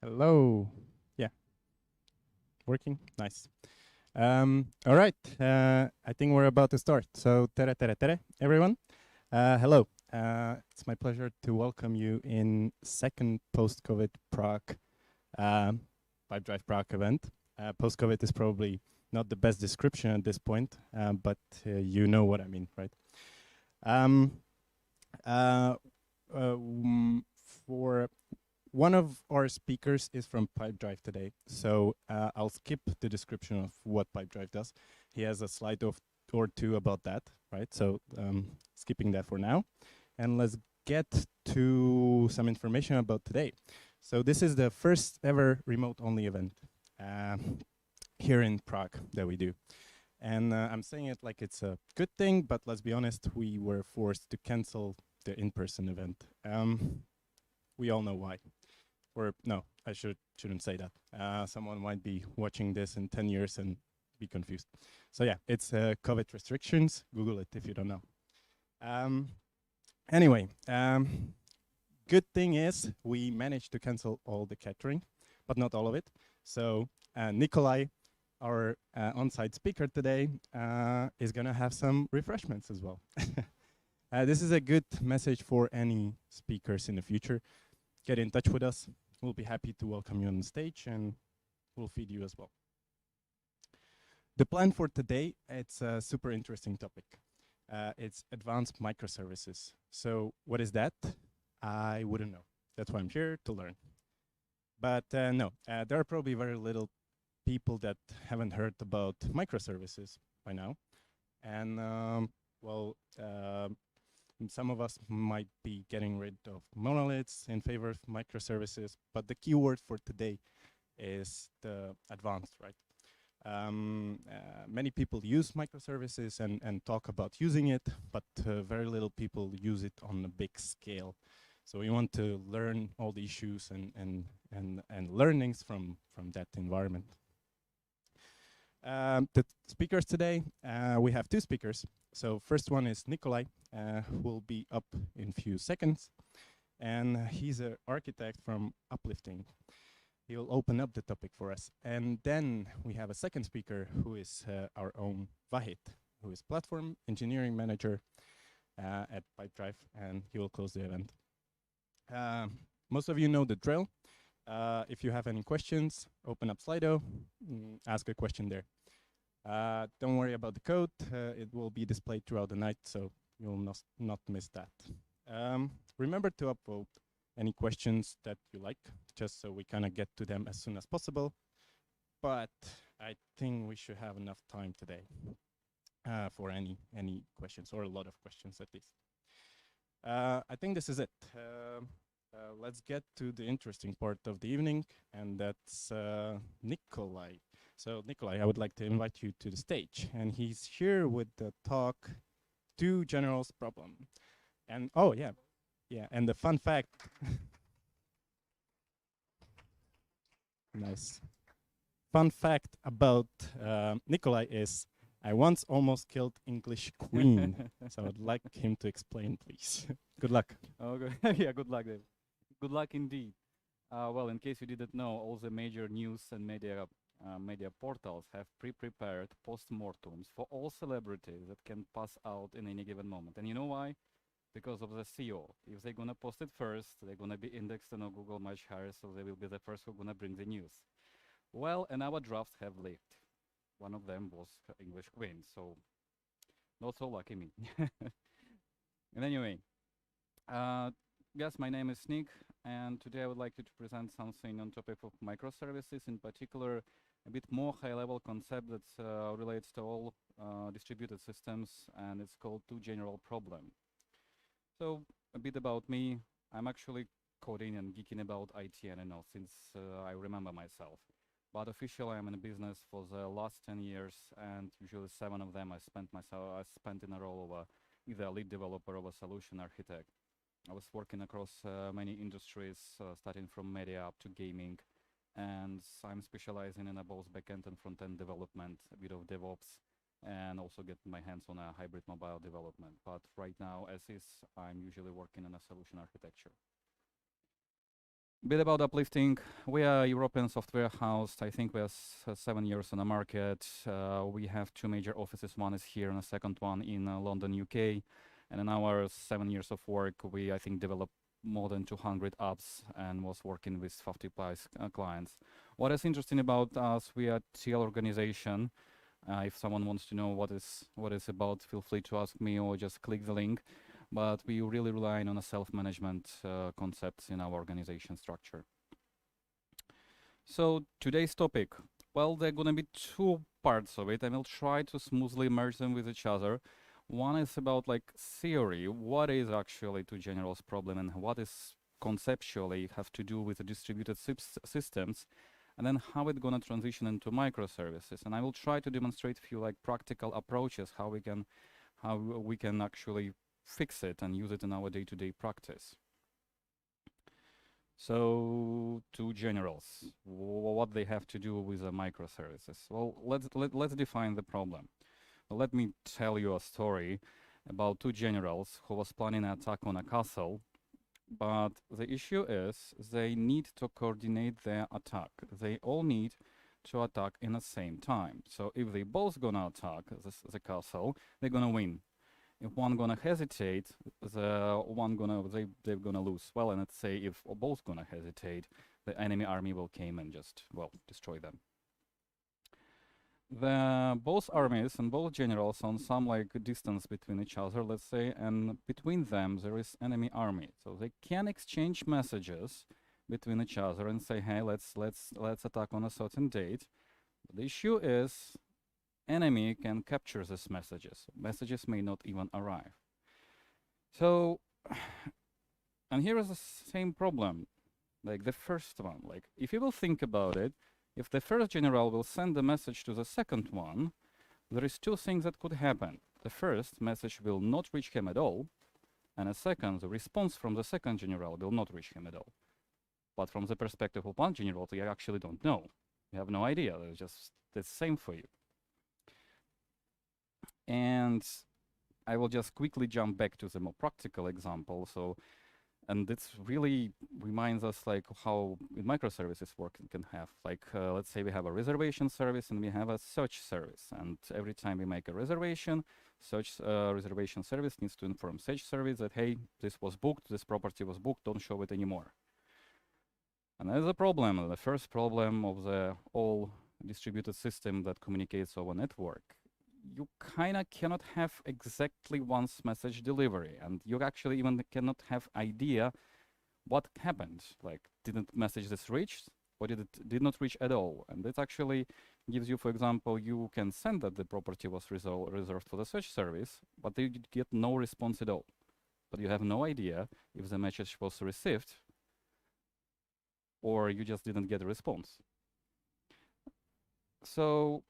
Hello. Yeah, working. Nice. All right. I think we're about to start. So, tere, everyone. Hello. It's my pleasure to welcome you in second post-COVID Prague Pipedrive Prague event. Post-COVID is probably not the best description at this point, but you know what I mean, right? Um, uh, for one of our speakers is from Pipedrive today, so I'll skip the description of what Pipedrive does. He has a slide or two about that, right? So skipping that for now, and let's get to some information about today. So this is the first ever remote-only event here in Prague that we do. And I'm saying it like it's a good thing, but let's be honest, we were forced to cancel the in-person event. We all know why. Or no, I shouldn't say that. Someone might be watching this in 10 years and be confused. So yeah, it's COVID restrictions. Google it if you don't know. Anyway, good thing is we managed to cancel all the catering, but not all of it. So Nikolay, our on-site speaker today, is gonna have some refreshments as well. This is a good message for any speakers in the future. Get in touch with us. We'll be happy to welcome you on the stage and we'll feed you as well. The plan for today, it's a super interesting topic. It's advanced microservices. So what is that? I wouldn't know. That's why I'm here to learn. But no, there are probably very little people that haven't heard about microservices by now. And some of us might be getting rid of monoliths in favor of microservices, but the keyword for today is the advanced, right? Many people use microservices and talk about using it, but very little people use it on a big scale. So we want to learn all the issues and learnings from that environment. The speakers today, we have two speakers. So first one is Nikolay, who will be up in a few seconds. And he's an architect from Uplifting. He'll open up the topic for us. And then we have a second speaker who is our own Vahid, who is platform engineering manager at Pipedrive, and he will close the event. Most of you know the drill. If you have any questions, open up Slido, ask a question there. Don't worry about the code. It will be displayed throughout the night, so you'll not miss that. Remember to upvote any questions that you like, just so we kind of get to them as soon as possible. But I think we should have enough time today for any questions, or a lot of questions at least. I think this is it. Let's get to the interesting part of the evening, and that's Nikolay. So Nikolay, I would like to invite you to the stage, and he's here with the talk, "Do Generals Problem." And oh yeah, and the fun fact. Nice. Fun fact about Nikolay is, I once almost killed English Queen. So I'd like him to explain, please. Good luck. Okay. Yeah, good luck, Dave. Good luck indeed. Well, in case you didn't know, all the major news and media portals have prepared postmortems for all celebrities that can pass out in any given moment. And you know why? Because of the SEO. If they're gonna post it first, they're gonna be indexed on Google much higher, so they will be the first who are gonna bring the news. Well, and our drafts have leaked. One of them was English Queen, so not so lucky me. And anyway, yes, my name is Nick, and today I would like to present something on topic of microservices, in particular, a bit more high-level concept that relates to all distributed systems, and it's called two general problem. So a bit about me. I'm actually coding and geeking about IT, and I know since I remember myself. But officially, I'm in business for the last 10 years, and usually 7 of them I spent in a role of either a lead developer or a solution architect. I was working across many industries, starting from media up to gaming, and I'm specializing in both backend and front-end development, a bit of DevOps, and also get my hands on a hybrid mobile development. But right now, as is, I'm usually working on a solution architecture. Bit about uplifting. We are a European software house. I think we are 7 years on the market. We have two major offices. One is here and the second one in London, UK. And in our 7 years of work, we, I think, developed more than 200 apps and was working with 50 plus clients. What is interesting about us, we are a TL organization. If someone wants to know what is about, feel free to ask me or just click the link. But we really rely on a self-management concepts in our organization structure. So today's topic, well, there are going to be two parts of it, and we'll try to smoothly merge them with each other. One is about like theory, what is actually two generals problem and what is conceptually have to do with the distributed systems, and then how it's going to transition into microservices. And I will try to demonstrate a few like practical approaches how we can actually fix it and use it in our day-to-day practice. So two generals, what they have to do with the microservices. Well, let's define the problem. Well, let me tell you a story about two generals who was planning an attack on a castle, but the issue is they need to coordinate their attack. They all need to attack in the same time. So if they both gonna attack the castle, they're gonna win. If one gonna hesitate, they're gonna lose. Well, and let's say if both gonna hesitate, the enemy army will come and just, well, destroy them. Both armies and both generals on some like distance between each other, let's say, and between them there is enemy army. So they can exchange messages between each other and say, hey, let's attack on a certain date. But the issue is enemy can capture these messages. Messages may not even arrive. So, and here is the same problem, like the first one. Like, if you will think about it, if the first general will send a message to the second one, there is two things that could happen. The first message will not reach him at all, and a second, the response from the second general will not reach him at all. But from the perspective of one general, you actually don't know. You have no idea. It's just the same for you. And I will just quickly jump back to the more practical example. So, and this really reminds us like how microservices work can have. Like, let's say we have a reservation service and we have a search service. And every time we make a reservation, search reservation service needs to inform search service that, hey, this was booked, this property was booked, don't show it anymore. And there's a problem. The first problem of the all distributed system that communicates over network. You kind of cannot have exactly once message delivery, and you actually even cannot have idea what happened. Like, didn't message this reach, or did not reach at all? And it actually gives you, for example, you can send that the property was reserved for the search service, but you get no response at all. But you have no idea if the message was received, or you just didn't get a response. So,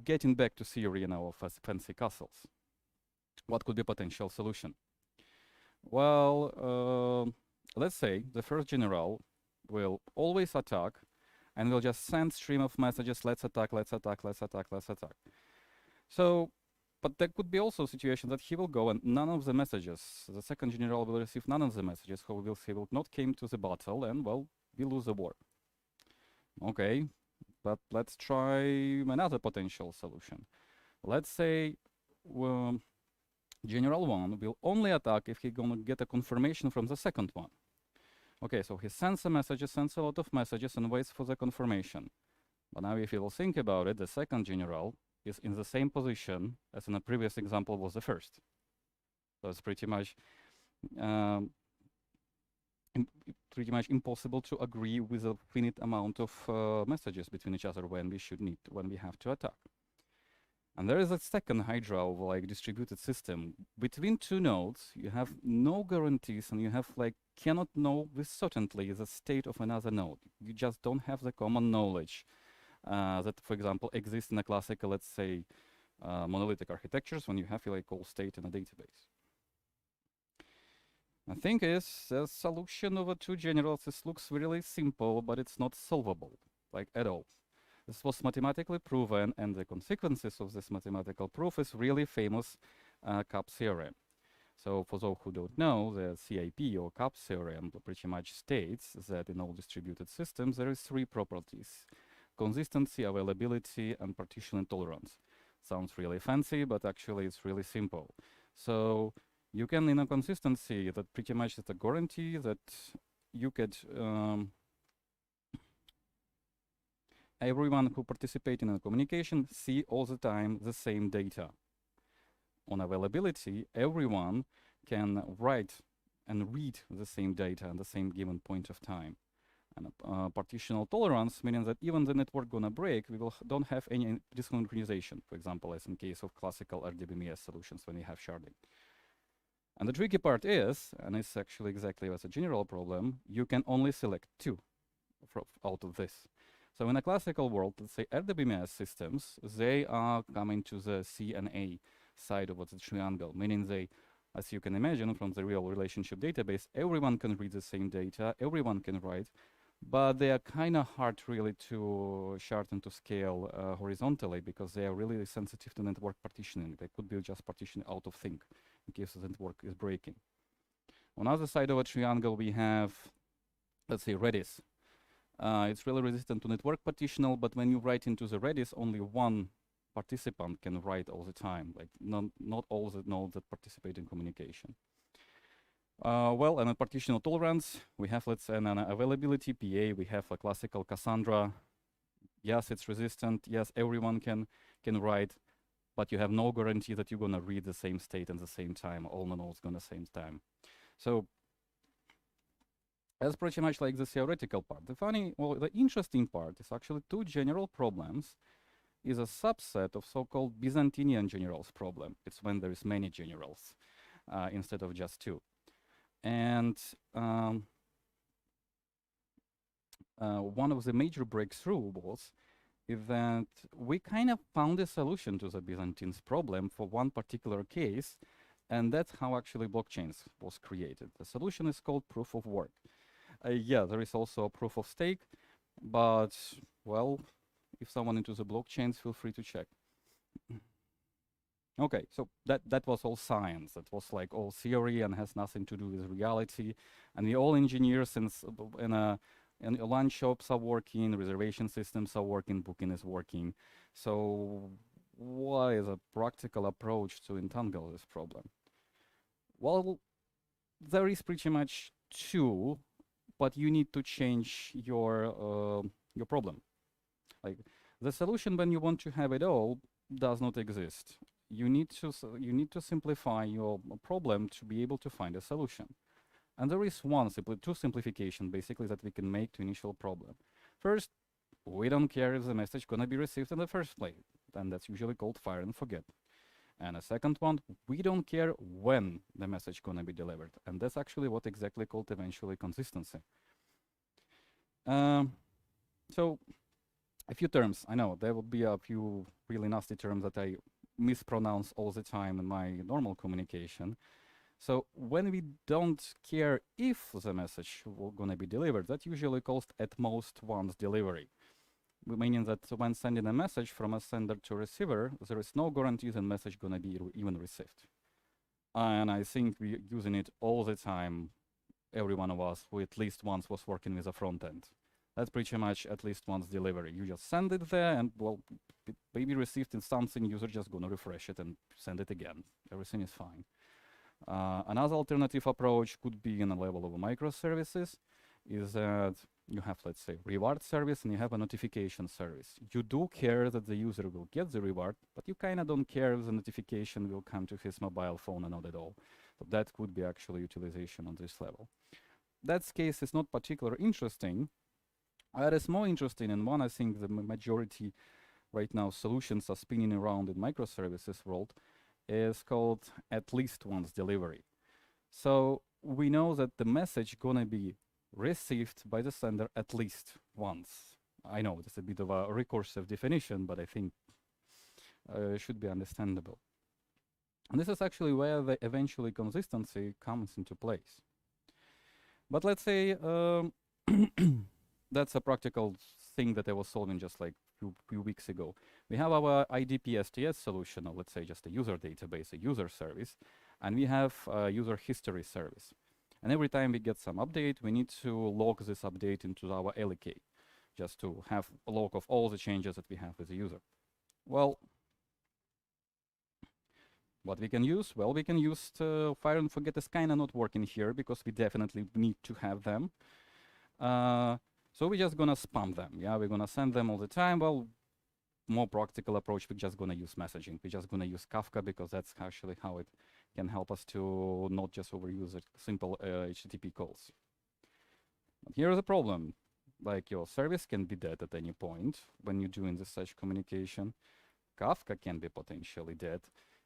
getting back to theory in our fancy castles, what could be a potential solution? Well, let's say the first general will always attack and will just send stream of messages, let's attack, let's attack, let's attack, let's attack. So, but there could be also a situation that he will go and none of the messages, the second general will receive none of the messages, he will not came to the battle, and well, we lose the war. Okay. But let's try another potential solution. Let's say General 1 will only attack if he's going to get a confirmation from the second one. Okay, so he sends a lot of messages and waits for the confirmation. But now if you will think about it, the second general is in the same position as in the previous example was the first. So it's pretty much impossible to agree with a finite amount of messages between each other when we have to attack. And there is a second hydra of like distributed system. Between two nodes, you have no guarantees and you have like cannot know with certainty the state of another node. You just don't have the common knowledge that, for example, exists in a classical, let's say, monolithic architectures when you have like all state in a database. The thing is, the solution over two generals, this looks really simple, but it's not solvable, like at all. This was mathematically proven, and the consequences of this mathematical proof is really famous CAP theorem. So for those who don't know, the CIP or CAP theorem pretty much states that in all distributed systems there is three properties: consistency, availability, and partition tolerance. Sounds really fancy, but actually it's really simple. So you can, in a consistency, that pretty much is a guarantee that you could everyone who participates in a communication see all the time the same data. On availability, everyone can write and read the same data at the same given point of time. And partitional tolerance, meaning that even the network gonna break, we don't have any desynchronization, for example, as in case of classical RDBMS solutions when we have sharding. And the tricky part is, and it's actually exactly as a general problem, you can only select two out of this. So in a classical world, let's say RDBMS systems, they are coming to the C and A side of the triangle, meaning they, as you can imagine from the real relationship database, everyone can read the same data, everyone can write, but they are kind of hard really to shard and to scale horizontally because they are really sensitive to network partitioning. They could be just partitioned out of sync in case the network is breaking. On the other side of a triangle, we have, let's say, Redis. It's really resistant to network partitional, but when you write into the Redis, only one participant can write all the time, like not all the nodes that participate in communication. Well, and a partitional tolerance, we have, let's say, an availability PA, we have a classical Cassandra. Yes, it's resistant. Yes, everyone can write, but you have no guarantee that you're gonna read the same state at the same time, all the nodes gonna same time. So that's pretty much like the theoretical part. The interesting part is actually two general problems is a subset of so-called Byzantinian generals problem. It's when there is many generals instead of just two. And one of the major breakthrough was that we kind of found a solution to the Byzantines problem for one particular case, and that's how actually blockchains was created. The solution is called proof of work. Yeah, there is also a proof of stake, but, well, if someone into the blockchains, feel free to check. Okay, so that was all science. That was like all theory and has nothing to do with reality. And we all engineers in lunch shops are working, reservation systems are working, booking is working. So what is a practical approach to entangle this problem? Well, there is pretty much two, but you need to change your problem. Like the solution when you want to have it all does not exist. You need to simplify your problem to be able to find a solution. And there is two simplification basically that we can make to initial problem. First, we don't care if the message gonna be received in the first place. Then that's usually called fire and forget. And a second one, we don't care when the message gonna be delivered. And that's actually what exactly called eventually consistency. So a few terms, I know there will be a few really nasty terms that I mispronounce all the time in my normal communication. So when we don't care if the message will gonna be delivered, that usually calls at most once delivery. Meaning that when sending a message from a sender to receiver, there is no guarantee the message gonna be even received. And I think we're using it all the time, every one of us who at least once was working with a front end. That's pretty much at least once delivery. You just send it there and, well, it may be received in something, user just gonna refresh it and send it again. Everything is fine. Another alternative approach could be in a level of microservices, is that you have, let's say, reward service and you have a notification service. You do care that the user will get the reward, but you kind of don't care if the notification will come to his mobile phone or not at all. So that could be actually utilization on this level. That case is not particularly interesting. It is more interesting, and one I think the majority right now solutions are spinning around in microservices world, is called at least once delivery. So we know that the message gonna be received by the sender at least once. I know it's a bit of a recursive definition, but I think it should be understandable. And this is actually where the eventually consistency comes into place. But let's say that's a practical thing that I was solving just like few weeks ago. We have our IDP STS solution, or let's say just a user database, a user service. And we have a user history service. And every time we get some update, we need to log this update into our LK, just to have a log of all the changes that we have with the user. Well, what we can use? Well, we can use fire and forget is kind of not working here because we definitely need to have them. So we're just gonna spam them. Yeah, we're gonna send them all the time. Well, more practical approach, we're just gonna use messaging. We're just gonna use Kafka because that's actually how it can help us to not just overuse simple HTTP calls. But here's the problem. Like your service can be dead at any point when you're doing this such communication. Kafka can be potentially dead.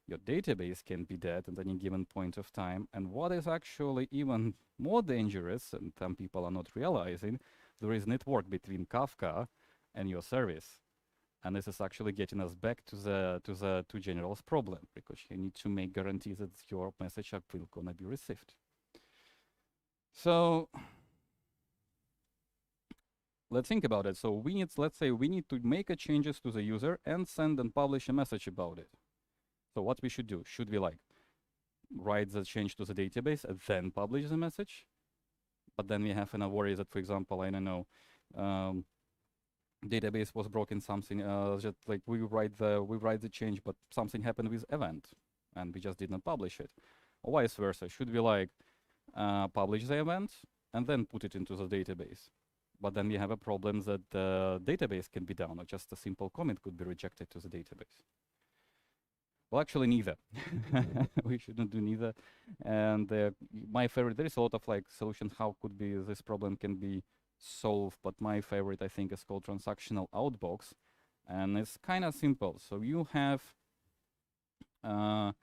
Your database can be dead at any given point of time. And what is actually even more dangerous, and some people are not realizing, there is network between Kafka and your service. And this is actually getting us back to the two generals problem, because you need to make guarantees that your message will gonna be received. So let's think about it. So we need, let's say we need to make a changes to the user and send and publish a message about it. So what we should do? Should we like write the change to the database and then publish the message? But then we have a worry that, for example, I don't know, database was broken, something just like we write the change, but something happened with event, and we just did not publish it, or vice versa. Should we like publish the event and then put it into the database? But then we have a problem that the database can be down, or just a simple comment could be rejected to the database. Well, actually, neither. We shouldn't do neither. And my favorite, there is a lot of like solutions how could be this problem can be solved, but my favorite I think is called transactional outbox, and it's kind of simple. So you have and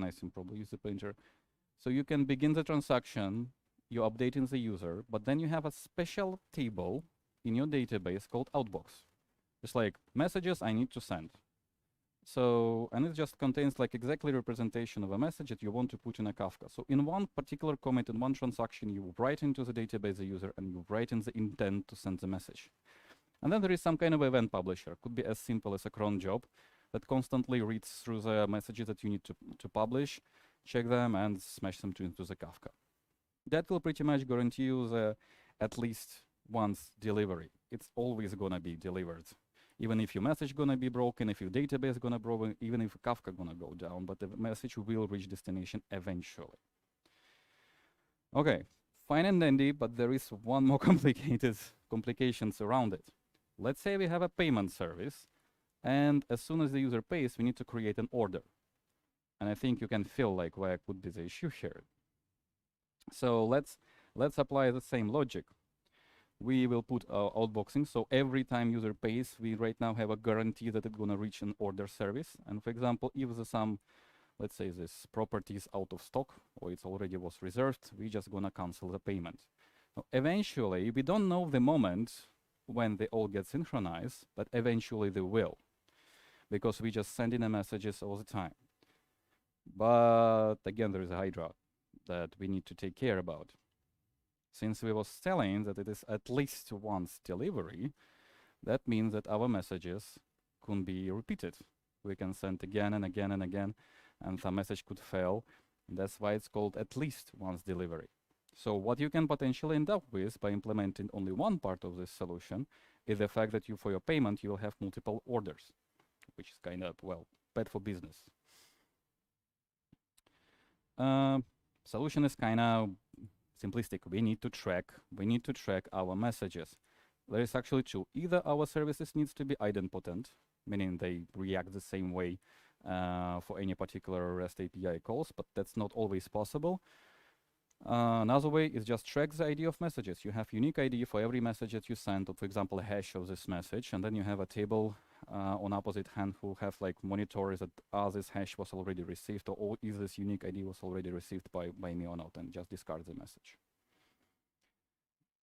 I think probably use the printer. So you can begin the transaction, you're updating the user, but then you have a special table in your database called outbox. It's like messages I need to send. So, and it just contains like exactly representation of a message that you want to put in a Kafka. So in one particular comment, in one transaction, you write into the database the user and you write in the intent to send the message. And then there is some kind of event publisher. Could be as simple as a cron job that constantly reads through the messages that you need to publish, check them and smash them into the Kafka. That will pretty much guarantee you the at least once delivery. It's always gonna be delivered. Even if your message gonna be broken, if your database gonna broken, even if Kafka gonna go down, but the message will reach destination eventually. Okay, fine and dandy, but there is one more complications around it. Let's say we have a payment service, and as soon as the user pays, we need to create an order. And I think you can feel like where could be the issue here. So let's apply the same logic. We will put outboxing, so every time user pays, we right now have a guarantee that it's gonna reach an order service. And for example, if there's some, let's say this property is out of stock or it's already was reserved, we just gonna cancel the payment. Now, eventually, we don't know the moment when they all get synchronized, but eventually they will, because we just send in the messages all the time. But again, there is a hydra that we need to take care about. Since we was telling that it is at least once delivery, that means that our messages can be repeated. We can send again and again and again, and the message could fail. That's why it's called at least once delivery. So what you can potentially end up with by implementing only one part of this solution is the fact that for your payment, you will have multiple orders, which is kind of, well, bad for business. Solution is kind of simplistic. We need to track our messages. There is actually two. Either our services needs to be idempotent, meaning they react the same way for any particular REST API calls, but that's not always possible. Another way is just track the ID of messages. You have unique ID for every message that you send, or for example, a hash of this message, and then you have a table on opposite hand who have like monitors that this hash was already received, or is this unique ID was already received by me or not, and just discard the message.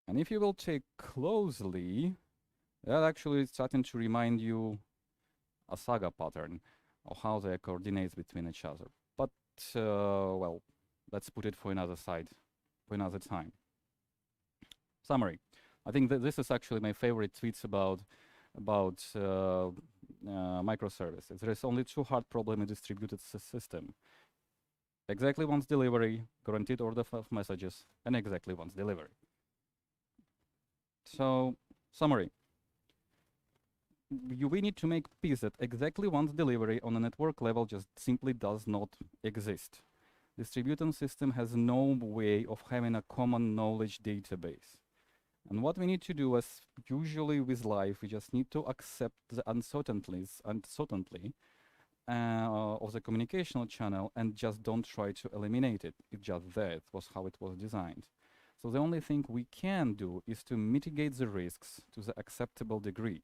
And if you will take closely, that actually is starting to remind you a saga pattern of how they coordinate between each other. But well, let's put it for another side, for another time. Summary. I think that this is actually my favorite tweets about microservices. There is only two hard problem in distributed system. Exactly once delivery, guaranteed order of messages, and exactly once delivery. So, summary. We need to make peace that exactly once delivery on a network level just simply does not exist. Distributed system has no way of having a common knowledge database. And what we need to do, as usually with life, we just need to accept the uncertainty of the communicational channel and just don't try to eliminate it. It's just there. It was how it was designed. So the only thing we can do is to mitigate the risks to the acceptable degree.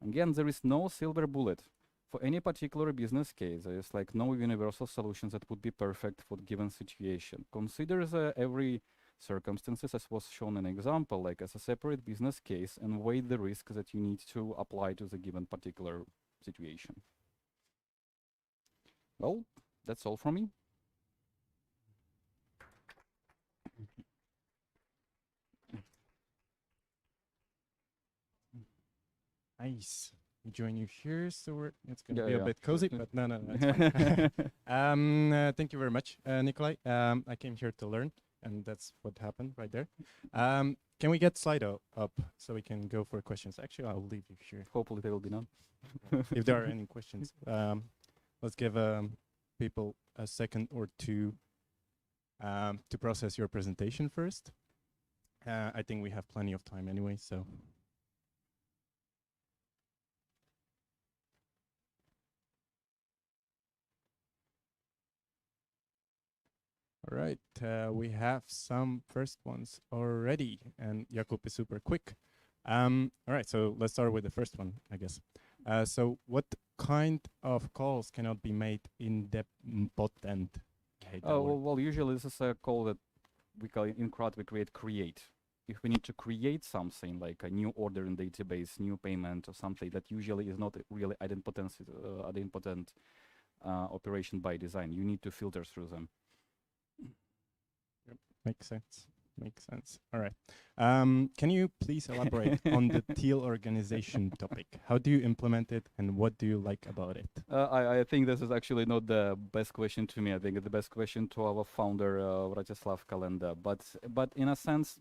Again, there is no silver bullet. For any particular business case, there is like no universal solutions that would be perfect for given situation. Consider every circumstances, as was shown in example, like as a separate business case, and weigh the risk that you need to apply to the given particular situation. Well, that's all from me. Nice. We join you here, so it's going to be a bit cozy, but no, it's fine. Thank you very much, Nikolay. I came here to learn, and that's what happened right there. Can we get Slido up so we can go for questions? Actually, I'll leave you here. Hopefully there will be none. If there are any questions. Let's give people a second or two to process your presentation first. I think we have plenty of time anyway, so. All right, we have some first ones already, and Jakub is super quick. All right, so let's start with the first one, I guess. So what kind of calls cannot be made in the bot end? Well, usually this is a call that we call in CRUD, we create. If we need to create something like a new order in database, new payment or something that usually is not really idempotent operation by design, you need to filter through them. Yep. Makes sense. All right. Can you please elaborate on the teal organization topic? How do you implement it, and what do you like about it? I think this is actually not the best question to me. I think it's the best question to our founder, Vratislav Kalenda. But in a sense,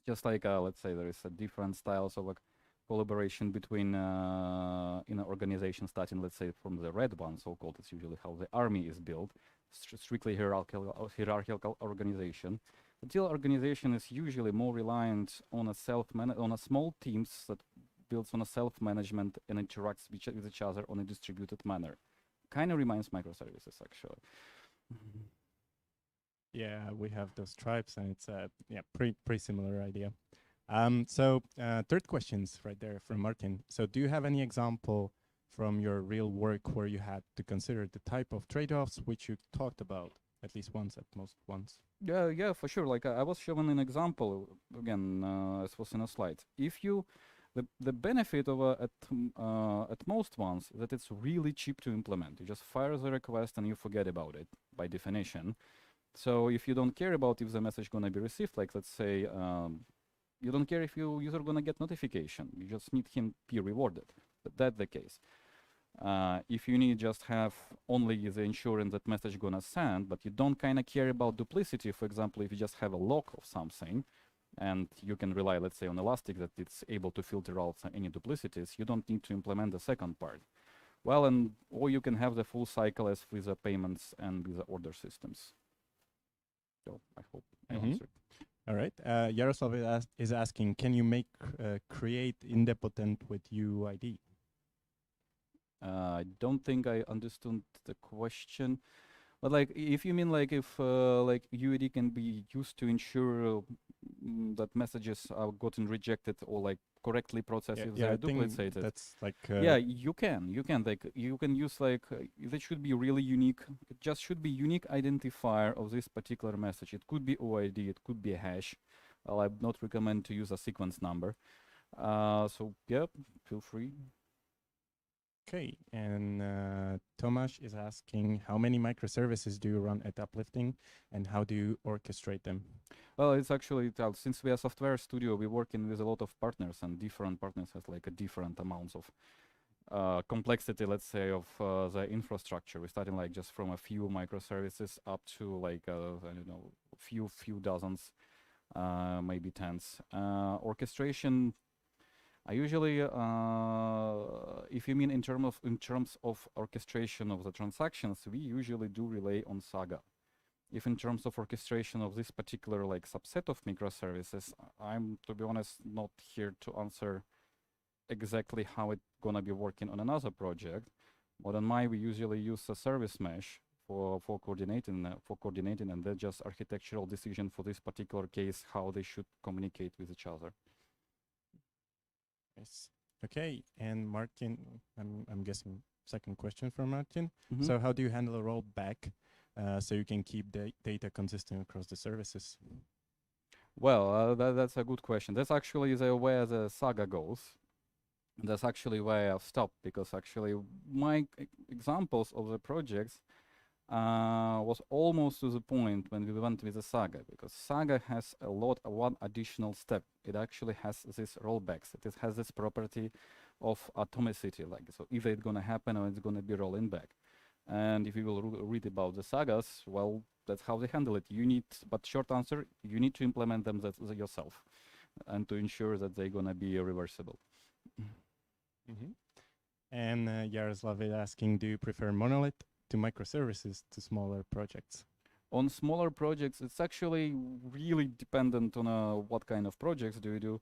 just like let's say there is a different styles of collaboration between in an organization, starting let's say from the red one, so-called. It's usually how the army is built. Strictly hierarchical organization. The teal organization is usually more reliant on a small teams that builds on a self-management and interacts with each other on a distributed manner. Kind of reminds microservices actually. Yeah, we have those tribes, and it's pretty similar idea. So third questions right there from Martin. So do you have any example from your real work where you had to consider the type of trade-offs which you talked about at least once, at most once? Yeah, for sure. Like I was showing an example again, as was in a slide. If you, the benefit of at most ones that it's really cheap to implement. You just fire the request and you forget about it by definition. So if you don't care about if the message gonna be received, like let's say, you don't care if your user gonna get notification. You just need him be rewarded. But that's the case. If you need just have only the insurance that message gonna send, but you don't kind of care about duplicity, for example, if you just have a log of something, and you can rely, let's say, on Elastic that it's able to filter out any duplicities, you don't need to implement the second part. Well, or you can have the full cycle as with the payments and with the order systems. So I hope I answered. All right. Yaroslav is asking, can you make create independent with UID? I don't think I understood the question, but like if you mean like if like UID can be used to ensure that messages are gotten rejected or like correctly processed if they are duplicated. That's like yeah, you can like you can use like that should be really unique. It just should be unique identifier of this particular message. It could be OID, it could be a hash. Well, I would not recommend to use a sequence number. So yeah, feel free. Okay, and Tomasz is asking, how many microservices do you run at Uplifting, and how do you orchestrate them? Well, it's actually, since we are a software studio, we work with a lot of partners, and different partners has like a different amounts of complexity, let's say, of the infrastructure. We're starting like just from a few microservices up to like I don't know, few dozens, maybe tens. Orchestration. I usually, if you mean in terms of orchestration of the transactions, we usually do rely on Saga. If in terms of orchestration of this particular like subset of microservices, I'm, to be honest, not here to answer exactly how it's gonna be working on another project. But on mine, we usually use a service mesh for coordinating, and that's just architectural decision for this particular case, how they should communicate with each other. Yes. Okay, and Martin, I'm guessing second question from Martin. Mm-hmm. So how do you handle a rollback so you can keep the data consistent across the services? Well, that's a good question. That's actually where the saga goes. That's actually where I've stopped, because actually my examples of the projects was almost to the point when we went with the saga, because saga has one additional step. It actually has this rollbacks. It has this property of atomicity, like, so either it's going to happen or it's going to be rolling back. And if you will read about the sagas, well, that's how they handle it. You need, but short answer, you need to implement them yourself, and to ensure that they're going to be reversible. Mm-hmm. And Yaroslav is asking, do you prefer monolith to microservices to smaller projects? On smaller projects, it's actually really dependent on what kind of projects do you do.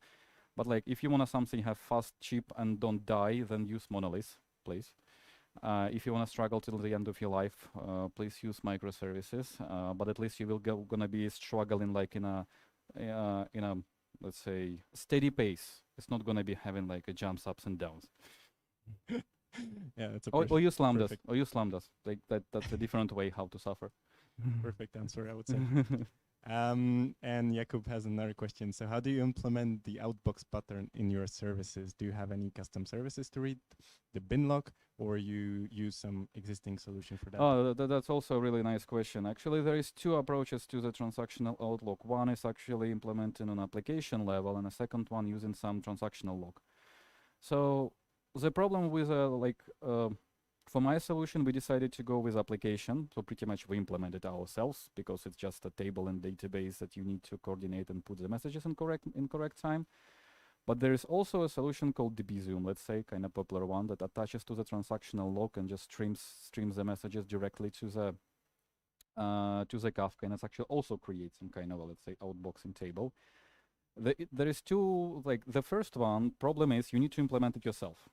But like, if you want something have fast, cheap, and don't die, then use monolith, please. If you want to struggle till the end of your life, please use microservices. But at least you will gonna be struggling like in a let's say steady pace. It's not gonna be having like a jumps, ups and downs. Yeah, that's a or use lambdas. perfect. Or use lambdas. Like that's a different way how to suffer. Perfect answer, I would say. And Jakub has another question. So how do you implement the outbox pattern in your services? Do you have any custom services to read the bin log, or you use some existing solution for that? Oh, that's also a really nice question. Actually, there is two approaches to the transactional outlook. One is actually implementing on application level, and a second one using some transactional log. So the problem with for my solution, we decided to go with application. So pretty much we implemented ourselves, because it's just a table and database that you need to coordinate and put the messages in correct time. But there is also a solution called dbzoom, let's say, kind of popular one, that attaches to the transactional log and just streams the messages directly to the Kafka, and it's actually also creates some kind of, let's say, outboxing table. There is two, like the first one problem is you need to implement it yourself.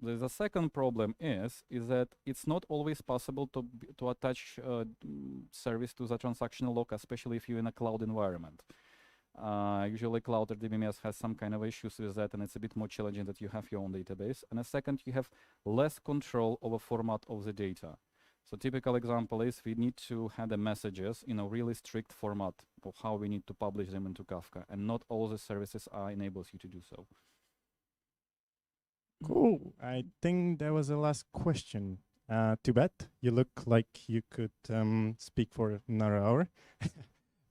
The second problem is that it's not always possible to attach service to the transactional log, especially if you're in a cloud environment. Usually cloud RDBMS has some kind of issues with that, and it's a bit more challenging that you have your own database. And a second, you have less control over format of the data. So typical example is we need to have the messages in a really strict format of how we need to publish them into Kafka, and not all the services enables you to do so. Cool. I think that was the last question. Too bad. You look like you could speak for another hour.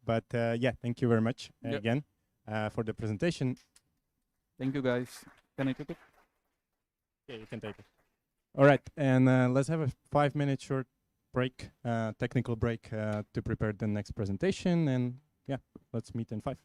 But yeah, thank you very much again for the presentation. Thank you, guys. Can I take it? Yeah, you can take it. All right, and let's have a 5-minute short break, technical break to prepare the next presentation. And yeah, let's meet in 5.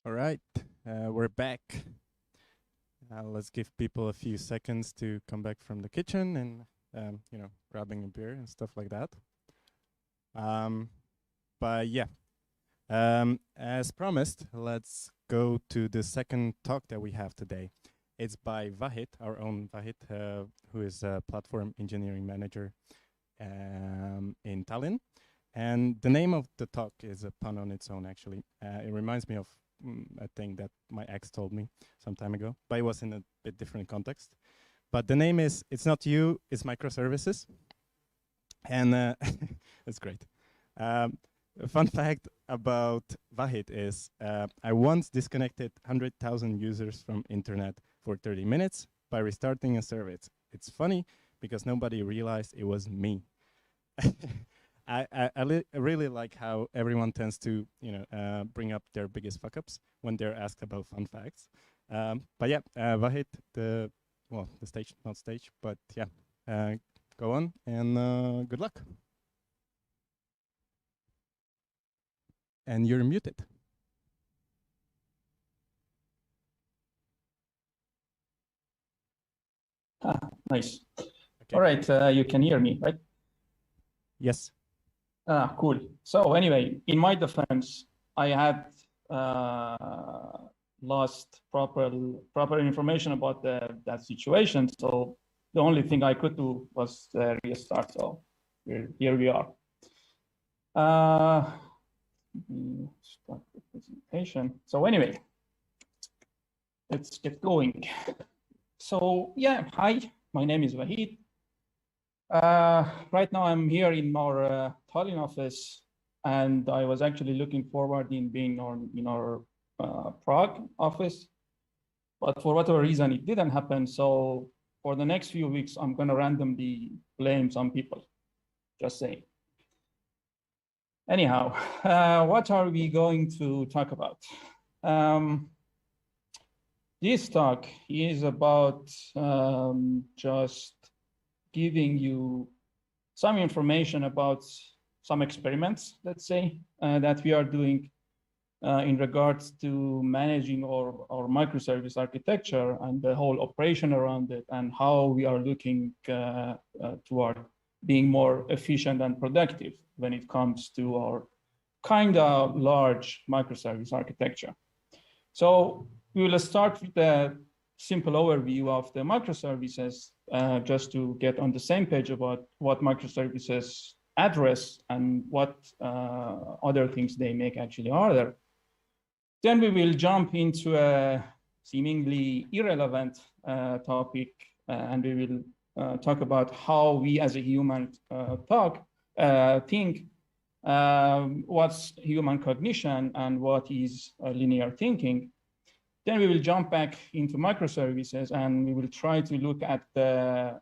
All right, we're back. Let's give people a few seconds to come back from the kitchen and, grabbing a beer and stuff like that. But yeah, as promised, let's go to the second talk that we have today. It's by Vahid, our own Vahid, who is a platform engineering manager in Tallinn. And the name of the talk is a pun on its own, actually. It reminds me of a thing that my ex told me some time ago, but it was in a bit different context. But the name is, it's not you, it's Microservices. And that's great. A fun fact about Vahid is I once disconnected 100,000 users from internet for 30 minutes by restarting a server. It's funny because nobody realized it was me. I really like how everyone tends to bring up their biggest fuck-ups when they're asked about fun facts. But yeah, Vahid, the stage, not stage, but yeah, go on and good luck. And you're muted. Nice. Okay. All right, you can hear me, right? Yes. Cool. So anyway, in my defense, I had lost proper information about that situation. So the only thing I could do was restart. So here we are. Start the presentation. So anyway, let's get going. So yeah, hi, my name is Vahid. Right now I'm here in our Tallinn office, and I was actually looking forward in being in our Prague office, but for whatever reason it didn't happen. So for the next few weeks, I'm gonna randomly blame some people, just saying. Anyhow, what are we going to talk about? This talk is about just giving you some information about some experiments, let's say, that we are doing in regards to managing our microservice architecture and the whole operation around it, and how we are looking toward being more efficient and productive when it comes to our kind of large microservice architecture. So we will start with a simple overview of the microservices, just to get on the same page about what microservices address and what other things they make actually harder. Then we will jump into a seemingly irrelevant topic, and we will talk about how we as a human think what's human cognition and what is linear thinking. Then we will jump back into microservices, and we will try to look at the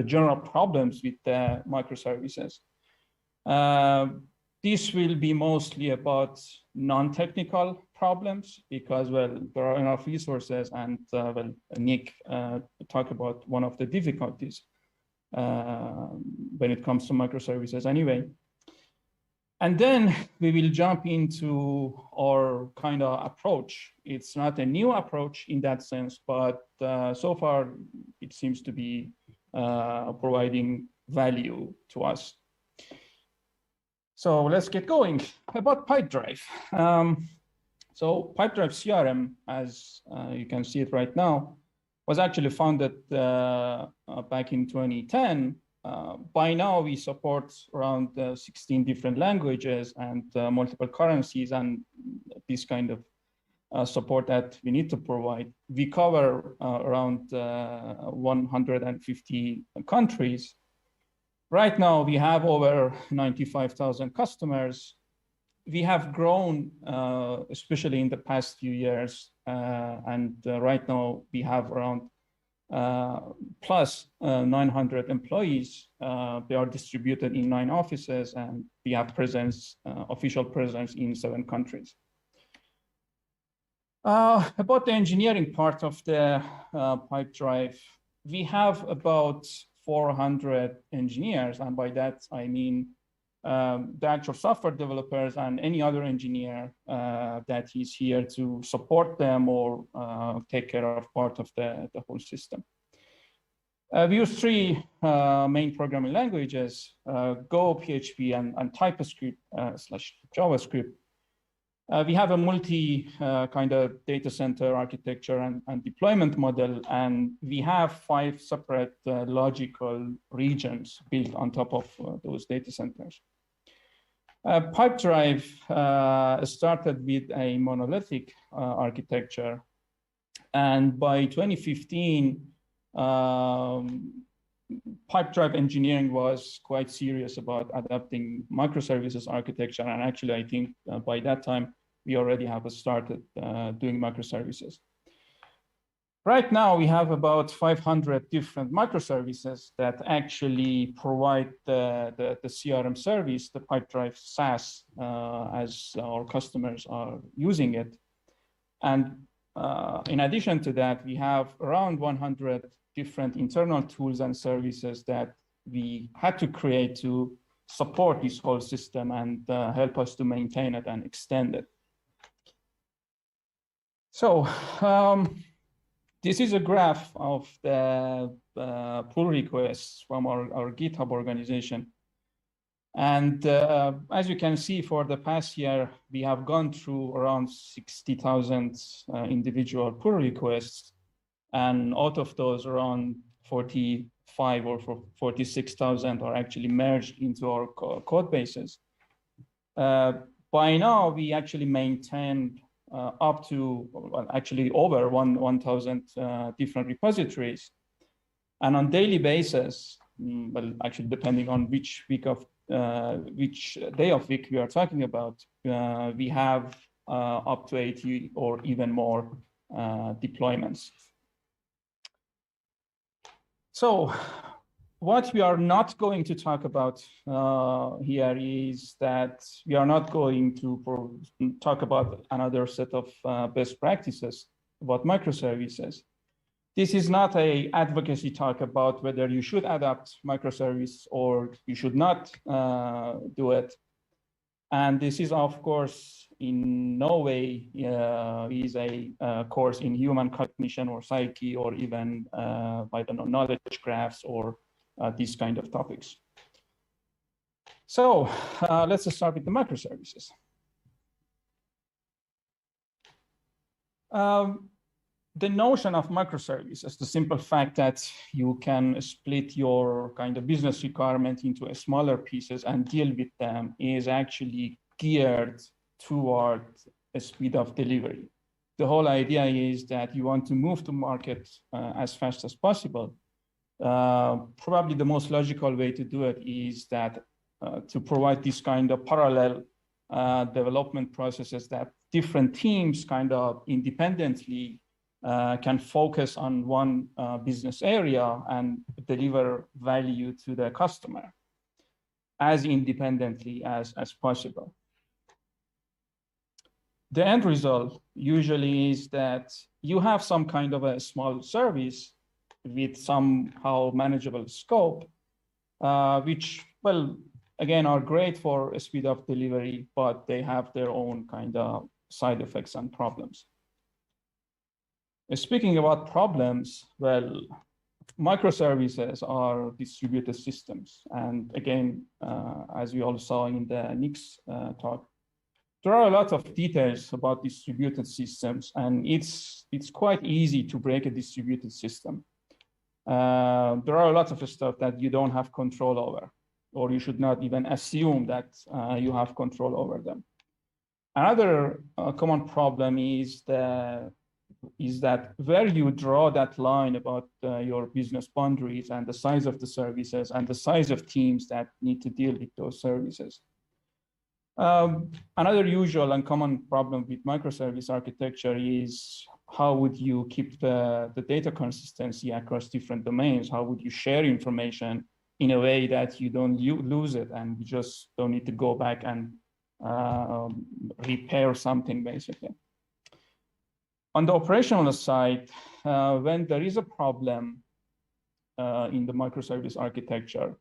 general problems with the microservices. This will be mostly about non-technical problems because, well, there are enough resources, and well, Nick talked about one of the difficulties when it comes to microservices anyway. And then we will jump into our kind of approach. It's not a new approach in that sense, but so far it seems to be providing value to us. So let's get going. About Pipedrive. So Pipedrive CRM, as you can see it right now, was actually founded back in 2010. By now, we support around 16 different languages and multiple currencies, and this kind of support that we need to provide. We cover around 150 countries. Right now, we have over 95,000 customers. We have grown, especially in the past few years, and right now we have around plus 900 employees. They are distributed in 9 offices, and we have presence, official presence in 7 countries. About the engineering part of the Pipedrive, we have about 400 engineers, and by that I mean the actual software developers and any other engineer that is here to support them or take care of part of the whole system. We use three main programming languages, Go, PHP, and TypeScript / JavaScript. We have a multi kind of data center architecture and deployment model, and we have 5 separate logical regions built on top of those data centers. Pipedrive started with a monolithic architecture, and by 2015, Pipedrive engineering was quite serious about adapting microservices architecture. And actually, I think by that time, we already have started doing microservices. Right now, we have about 500 different microservices that actually provide the CRM service, the Pipedrive SaaS, as our customers are using it. And in addition to that, we have around 100 different internal tools and services that we had to create to support this whole system and help us to maintain it and extend it. So this is a graph of the pull requests from our GitHub organization. And as you can see, for the past year, we have gone through around 60,000 individual pull requests. And out of those, around 45 or 46,000 are actually merged into our code bases. By now, we actually maintained up to, well, actually over 1,000 different repositories. And on daily basis, well, actually depending on which week of which day of week we are talking about, we have up to 80 or even more deployments. So what we are not going to talk about here is that we are not going to talk about another set of best practices about microservices. This is not an advocacy talk about whether you should adopt microservice or you should not do it. And this is, of course, in no way is a course in human cognition or psyche or even, I don't know, knowledge graphs or these kind of topics. So let's start with the microservices. The notion of microservices, the simple fact that you can split your kind of business requirement into smaller pieces and deal with them, is actually geared toward a speed of delivery. The whole idea is that you want to move to market as fast as possible. Probably the most logical way to do it is that to provide this kind of parallel development processes that different teams kind of independently can focus on one business area and deliver value to the customer as independently as possible. The end result usually is that you have some kind of a small service with somehow manageable scope, which, well, again, are great for a speed of delivery, but they have their own kind of side effects and problems. Speaking about problems, well, microservices are distributed systems. And again, as we all saw in the Nick's talk, there are a lot of details about distributed systems, and it's quite easy to break a distributed system. There are a lot of stuff that you don't have control over, or you should not even assume that you have control over them. Another common problem is that where you draw that line about your business boundaries and the size of the services and the size of teams that need to deal with those services. Another usual and common problem with microservice architecture is how would you keep the data consistency across different domains? How would you share information in a way that you don't lose it and you just don't need to go back and repair something, basically. On the operational side, when there is a problem in the microservice architecture,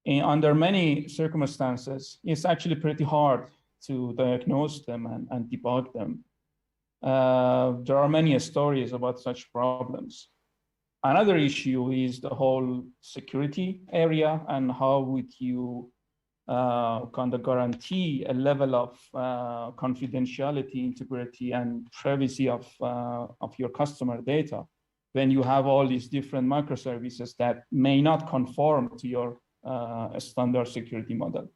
Under many circumstances, it's actually pretty hard to diagnose them and debug them. There are many stories about such problems. Another issue is the whole security area, and how would you kind of guarantee a level of confidentiality, integrity, and privacy of your customer data when you have all these different microservices that may not conform to your standard security model.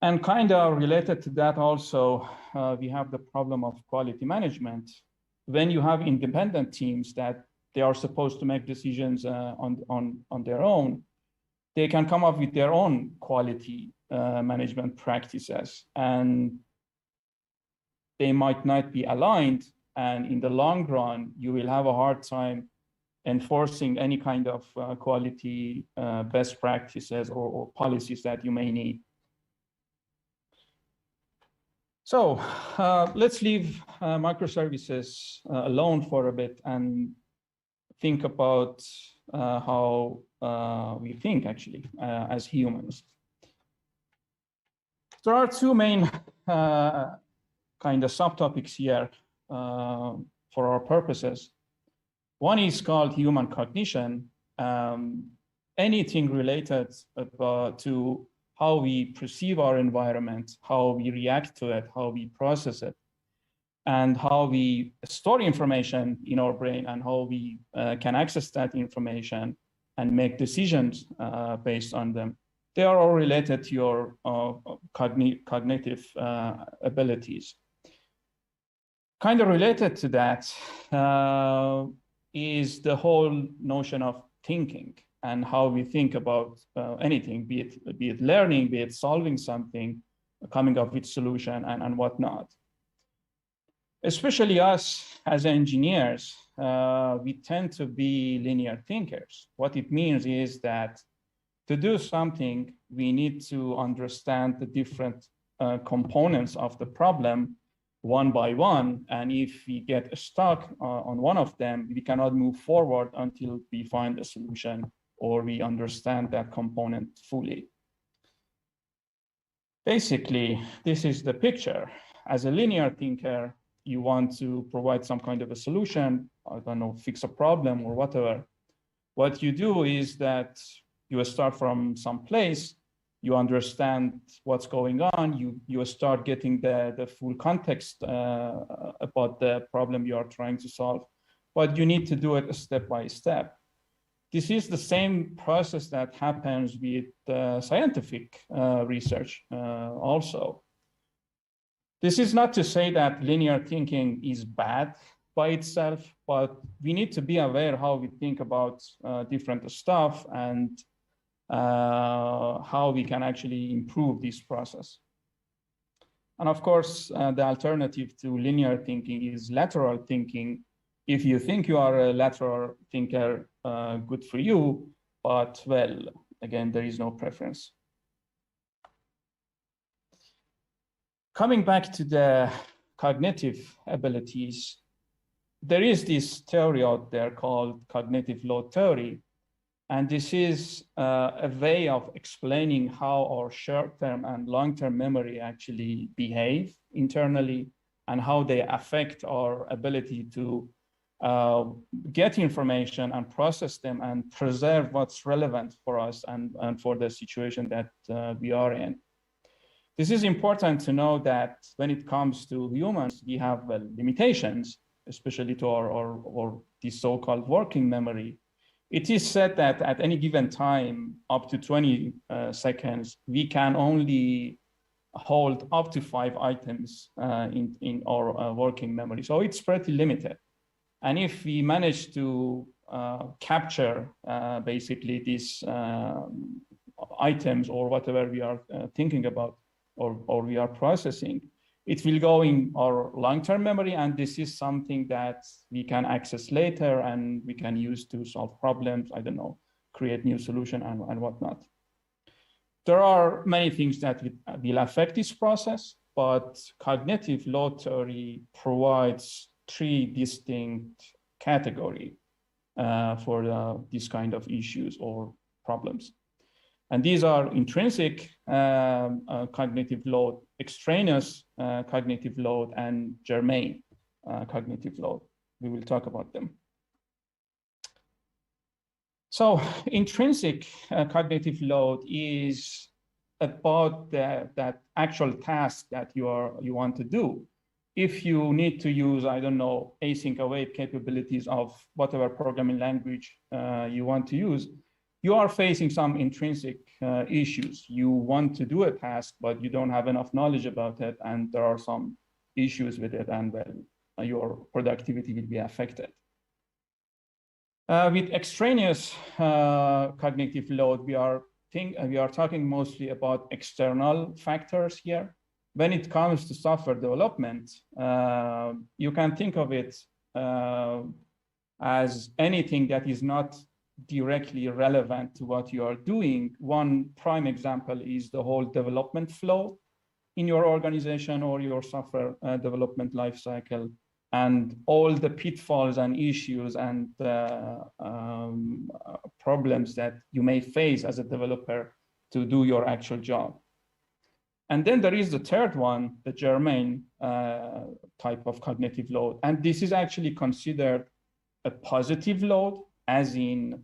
And kind of related to that also, we have the problem of quality management. When you have independent teams that they are supposed to make decisions on their own, they can come up with their own quality management practices, and they might not be aligned. And in the long run, you will have a hard time enforcing any kind of quality best practices or policies that you may need. So let's leave microservices alone for a bit and think about how we think actually as humans. There are two main kind of subtopics here for our purposes. One is called human cognition, anything related to how we perceive our environment, how we react to it, how we process it, and how we store information in our brain, and how we can access that information and make decisions based on them. They are all related to your cognitive abilities. Kind of related to that is the whole notion of thinking and how we think about anything, be it learning, be it solving something, coming up with solution and whatnot. Especially us as engineers, we tend to be linear thinkers. What it means is that to do something, we need to understand the different components of the problem one by one. And if we get stuck on one of them, we cannot move forward until we find a solution or we understand that component fully. Basically, this is the picture. As a linear thinker, you want to provide some kind of a solution, I don't know, fix a problem or whatever. What you do is that you start from some place, you understand what's going on, you start getting the full context about the problem you are trying to solve, but you need to do it step by step. This is the same process that happens with scientific research also. This is not to say that linear thinking is bad by itself, but we need to be aware how we think about different stuff and how we can actually improve this process. And of course, the alternative to linear thinking is lateral thinking. If you think you are a lateral thinker, good for you, but well, again, there is no preference. Coming back to the cognitive abilities, there is this theory out there called cognitive load theory. And this is a way of explaining how our short-term and long-term memory actually behave internally and how they affect our ability to get information and process them and preserve what's relevant for us and for the situation that we are in. This is important to know that when it comes to humans, we have limitations, especially to our this so-called working memory. It is said that at any given time, up to 20 seconds, we can only hold up to 5 items in our working memory. So it's pretty limited. And if we manage to capture basically these items or whatever we are thinking about or we are processing, it will go in our long-term memory, and this is something that we can access later and we can use to solve problems, I don't know, create new solution and whatnot. There are many things that will affect this process, but cognitive load theory provides 3 distinct categories for this kind of issues or problems. And these are intrinsic cognitive load, extraneous cognitive load, and germane cognitive load. We will talk about them. So intrinsic cognitive load is about that actual task that you want to do. If you need to use, I don't know, async await capabilities of whatever programming language you want to use, you are facing some intrinsic issues. You want to do a task, but you don't have enough knowledge about it, and there are some issues with it, and well, your productivity will be affected. With extraneous cognitive load, we are talking mostly about external factors here. When it comes to software development, you can think of it as anything that is not directly relevant to what you are doing. One prime example is the whole development flow in your organization or your software development lifecycle, and all the pitfalls and issues and problems that you may face as a developer to do your actual job. And then there is the third one, the germane type of cognitive load. And this is actually considered a positive load, as in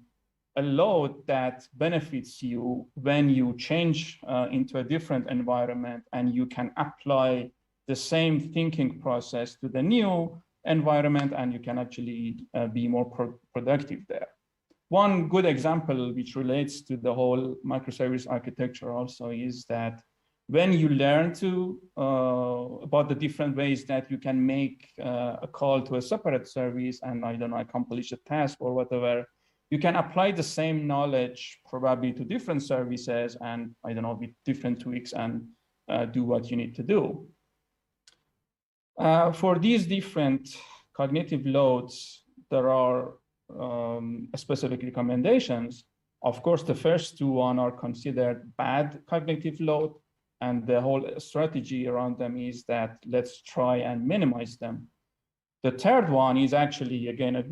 a load that benefits you when you change into a different environment and you can apply the same thinking process to the new environment, and you can actually be more productive there. One good example which relates to the whole microservice architecture also is that when you learn to about the different ways that you can make a call to a separate service and, I don't know, accomplish a task or whatever, you can apply the same knowledge probably to different services and, I don't know, with different tweaks and do what you need to do. For these different cognitive loads, there are specific recommendations. Of course, the first two are considered bad cognitive load, and the whole strategy around them is that let's try and minimize them. The third one is actually, again, has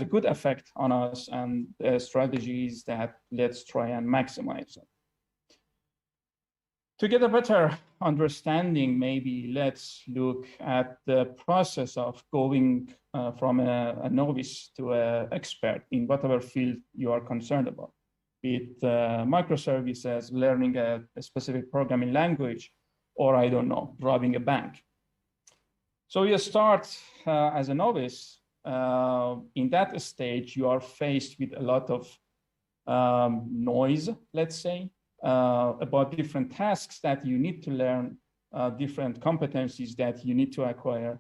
a good effect on us, and the strategy is that let's try and maximize them. To get a better understanding, maybe let's look at the process of going from a novice to an expert in whatever field you are concerned about, be it microservices, learning a specific programming language, or, I don't know, robbing a bank. So you start as a novice. In that stage, you are faced with a lot of noise, let's say, about different tasks that you need to learn, different competencies that you need to acquire.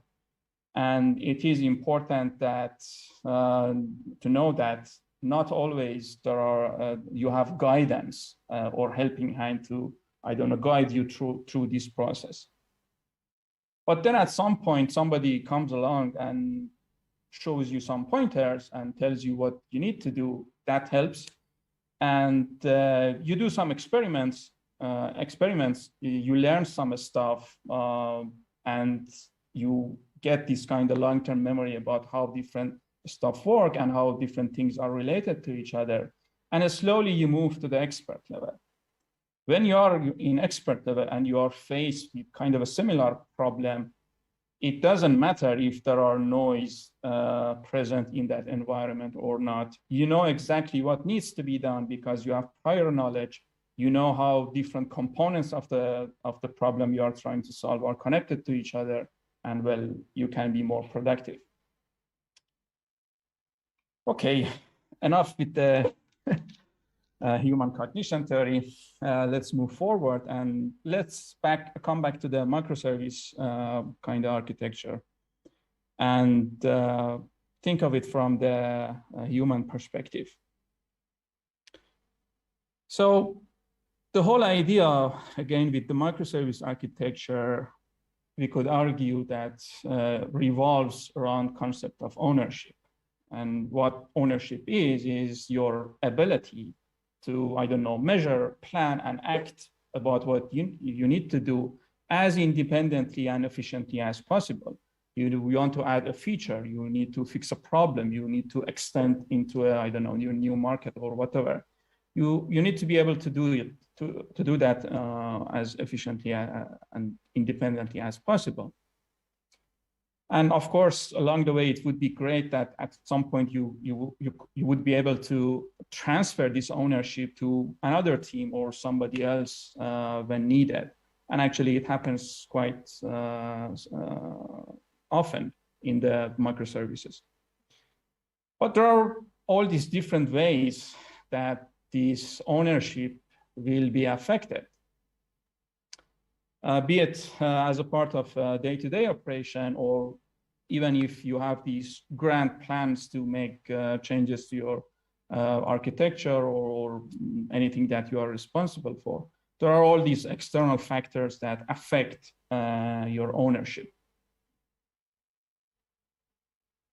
And it is important that to know that not always you have guidance or helping hand to, I don't know, guide you through this process. But then at some point, somebody comes along and shows you some pointers and tells you what you need to do. That helps. And you do some experiments, you learn some stuff, and you get this kind of long-term memory about how different stuff work and how different things are related to each other. And slowly you move to the expert level. When you are in expert level and you are faced with kind of a similar problem, it doesn't matter if there are noise present in that environment or not. You know exactly what needs to be done because you have prior knowledge. You know how different components of the problem you are trying to solve are connected to each other, and well, you can be more productive. Okay, enough with the human cognition theory. Let's move forward and let's come back to the microservice kind of architecture and think of it from the human perspective. So the whole idea, again, with the microservice architecture, we could argue that revolves around concept of ownership. And what ownership is your ability to, I don't know, measure, plan, and act about what you need to do as independently and efficiently as possible. You want to add a feature, you need to fix a problem, you need to extend into a, I don't know, new market or whatever. you need to be able to do it, to do that as efficiently and independently as possible. And of course, along the way, it would be great that at some point you would be able to transfer this ownership to another team or somebody else when needed. And actually, it happens quite often in the microservices. But there are all these different ways that this ownership will be affected. Be it as a part of day-to-day operation, or even if you have these grand plans to make changes to your architecture or anything that you are responsible for, there are all these external factors that affect your ownership.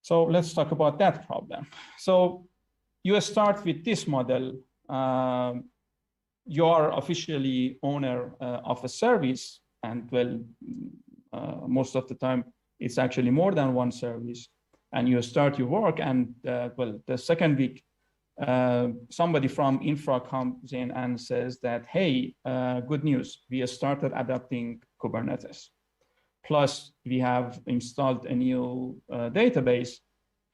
So let's talk about that problem. So you start with this model. You are officially owner of a service, and well, most of the time it's actually more than one service. And you start your work, and well, the second week, somebody from infra comes in and says that, hey, good news, we have started adopting Kubernetes. Plus, we have installed a new database,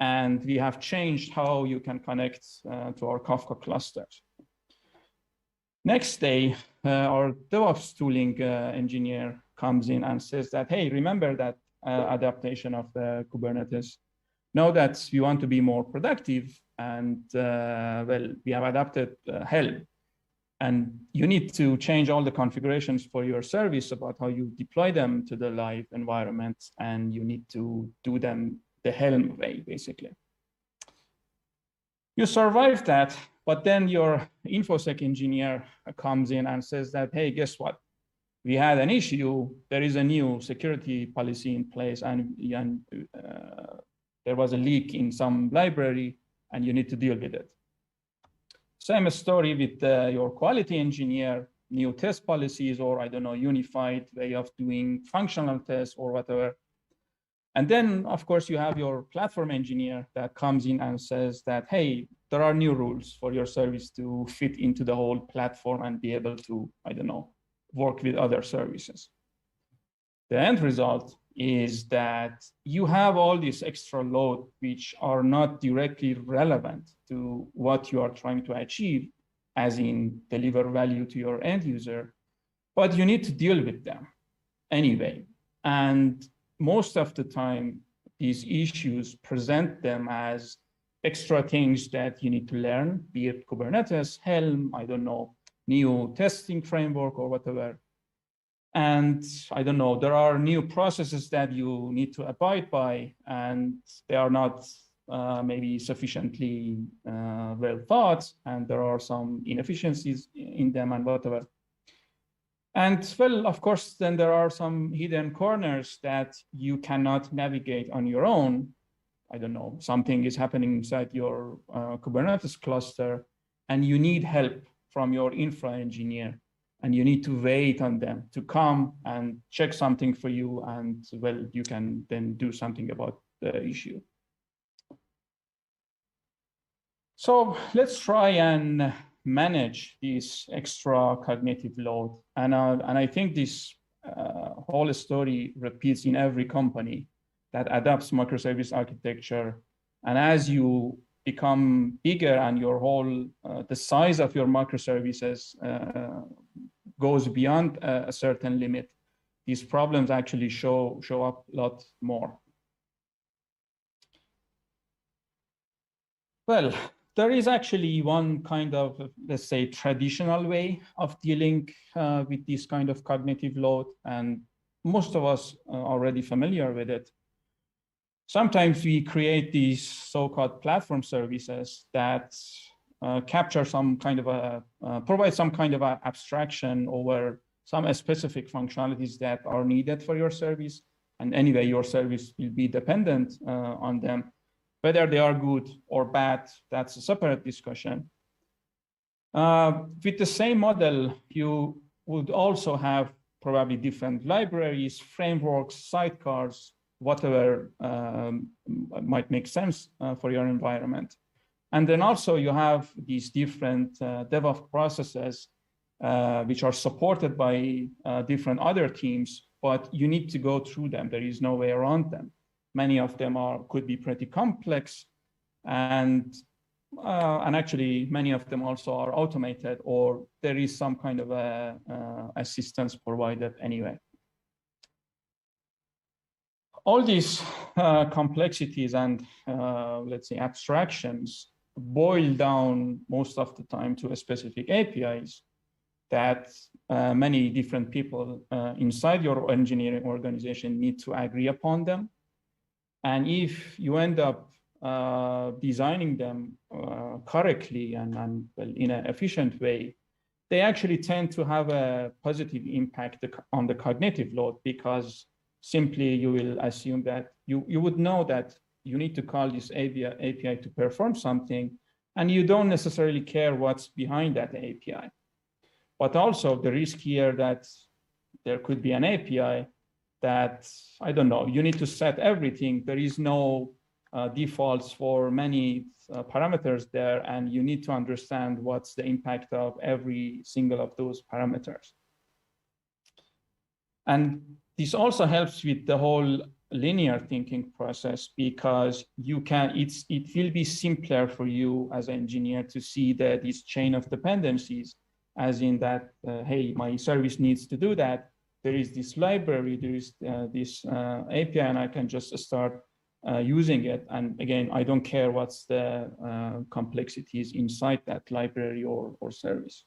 and we have changed how you can connect to our Kafka clusters. Next day, our DevOps tooling engineer comes in and says that, hey, remember that adaptation of the Kubernetes? Now that we want to be more productive, and well, we have adapted Helm, and you need to change all the configurations for your service about how you deploy them to the live environment, and you need to do them the Helm way, basically. You survive that, but then your InfoSec engineer comes in and says that, hey, guess what? We had an issue. There is a new security policy in place, and there was a leak in some library, and you need to deal with it. Same story with your quality engineer, new test policies, or I don't know, unified way of doing functional tests or whatever. And then, of course, you have your platform engineer that comes in and says that, hey, there are new rules for your service to fit into the whole platform and be able to, I don't know, work with other services. The end result is that you have all this extra load which are not directly relevant to what you are trying to achieve, as in deliver value to your end user, but you need to deal with them anyway. And most of the time, these issues present them as extra things that you need to learn, be it Kubernetes, Helm, I don't know, new testing framework or whatever. And I don't know, there are new processes that you need to abide by, and they are not maybe sufficiently well thought, and there are some inefficiencies in them and whatever. And well, of course, then there are some hidden corners that you cannot navigate on your own. I don't know, something is happening inside your Kubernetes cluster, and you need help from your infra engineer, and you need to wait on them to come and check something for you, and well, you can then do something about the issue. So let's try and manage this extra cognitive load. And I think this whole story repeats in every company that adopts microservice architecture. And as you become bigger and your whole, the size of your microservices goes beyond a certain limit, these problems actually show up a lot more. Well, there is actually one kind of, let's say, traditional way of dealing with this kind of cognitive load, and most of us are already familiar with it. Sometimes we create these so-called platform services that capture some kind of provide some kind of a abstraction over some specific functionalities that are needed for your service. And anyway, your service will be dependent on them. Whether they are good or bad, that's a separate discussion. With the same model, you would also have probably different libraries, frameworks, sidecars, whatever might make sense for your environment. And then also you have these different DevOps processes which are supported by different other teams, but you need to go through them. There is no way around them. Many of them could be pretty complex, and actually many of them also are automated, or there is some kind of assistance provided anyway. All these complexities and let's say abstractions boil down most of the time to a specific APIs that many different people inside your engineering organization need to agree upon them. And if you end up designing them correctly and well, in an efficient way, they actually tend to have a positive impact on the cognitive load, because simply you will assume that you would know that you need to call this API to perform something, and you don't necessarily care what's behind that API. But also the risk here that there could be an API that, I don't know, you need to set everything. There is no defaults for many parameters there, and you need to understand what's the impact of every single of those parameters. And this also helps with the whole linear thinking process, because you can, it will be simpler for you as an engineer to see that this chain of dependencies, as in that, hey, my service needs to do that. There is this library, there is this API, and I can just start using it. And again, I don't care what's the complexities inside that library or service.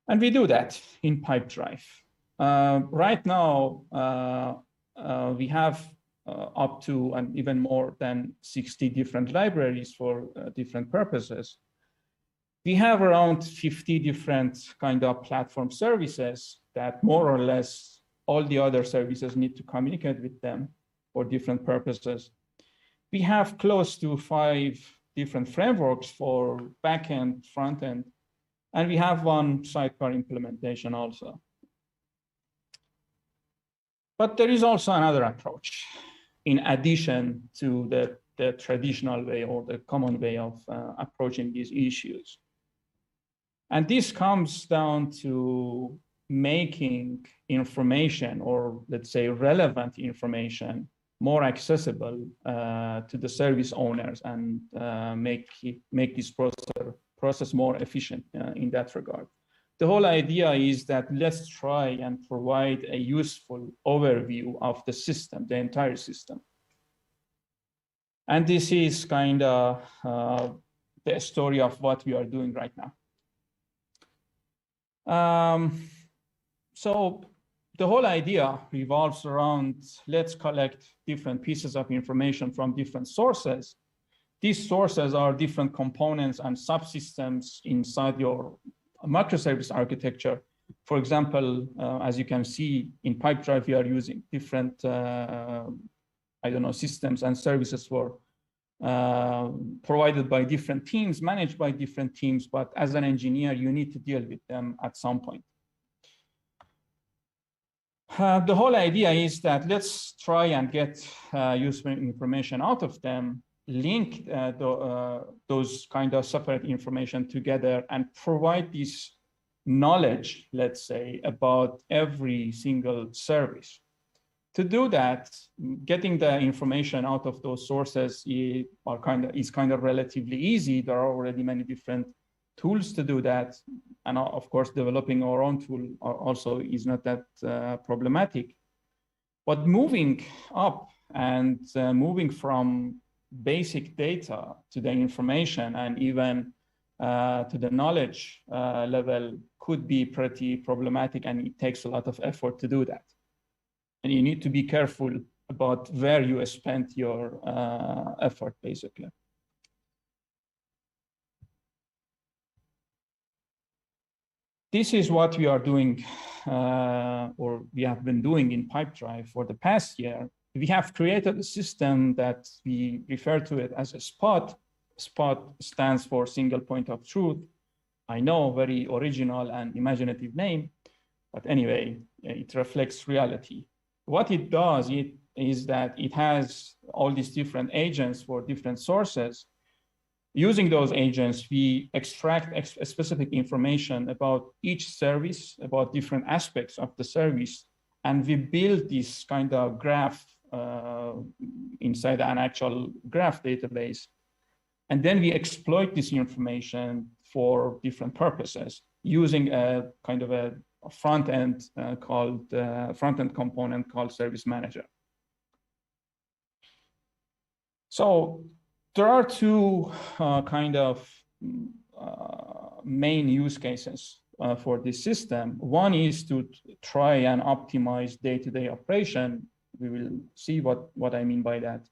And we do that in Pipedrive. Right now, we have up to and even more than 60 different libraries for different purposes. We have around 50 different kind of platform services that more or less all the other services need to communicate with them for different purposes. We have close to 5 different frameworks for backend, frontend, and we have one sidecar implementation also. But there is also another approach in addition to the traditional way or the common way of approaching these issues. And this comes down to making information, or let's say relevant information, more accessible to the service owners, and make this process more efficient in that regard. The whole idea is that let's try and provide a useful overview of the system, the entire system. And this is kind of the story of what we are doing right now. So the whole idea revolves around, let's collect different pieces of information from different sources. These sources are different components and subsystems inside your microservice architecture. For example, as you can see in Pipedrive, we are using different, I don't know, systems and services for provided by different teams, managed by different teams, but as an engineer, you need to deal with them at some point. The whole idea is that let's try and get useful information out of them, link those kind of separate information together, and provide this knowledge, let's say, about every single service. To do that, getting the information out of those sources is kind of relatively easy. There are already many different tools to do that. And of course, developing our own tool also is not that problematic. But moving up and moving from basic data to the information and even to the knowledge level could be pretty problematic, and it takes a lot of effort to do that. And you need to be careful about where you spent your effort, basically. This is what we are doing, or we have been doing in Pipedrive for the past year. We have created a system that we refer to it as a SPOT. SPOT stands for single point of truth. I know, very original and imaginative name, but anyway, it reflects reality. What it does is that it has all these different agents for different sources, Using those agents, we extract specific information about each service, about different aspects of the service, and we build this kind of graph inside an actual graph database. And then we exploit this information for different purposes using a kind of a front end component called Service Manager. So there are two main use cases for this system. One is to try and optimize day-to-day operation. We will see what I mean by that.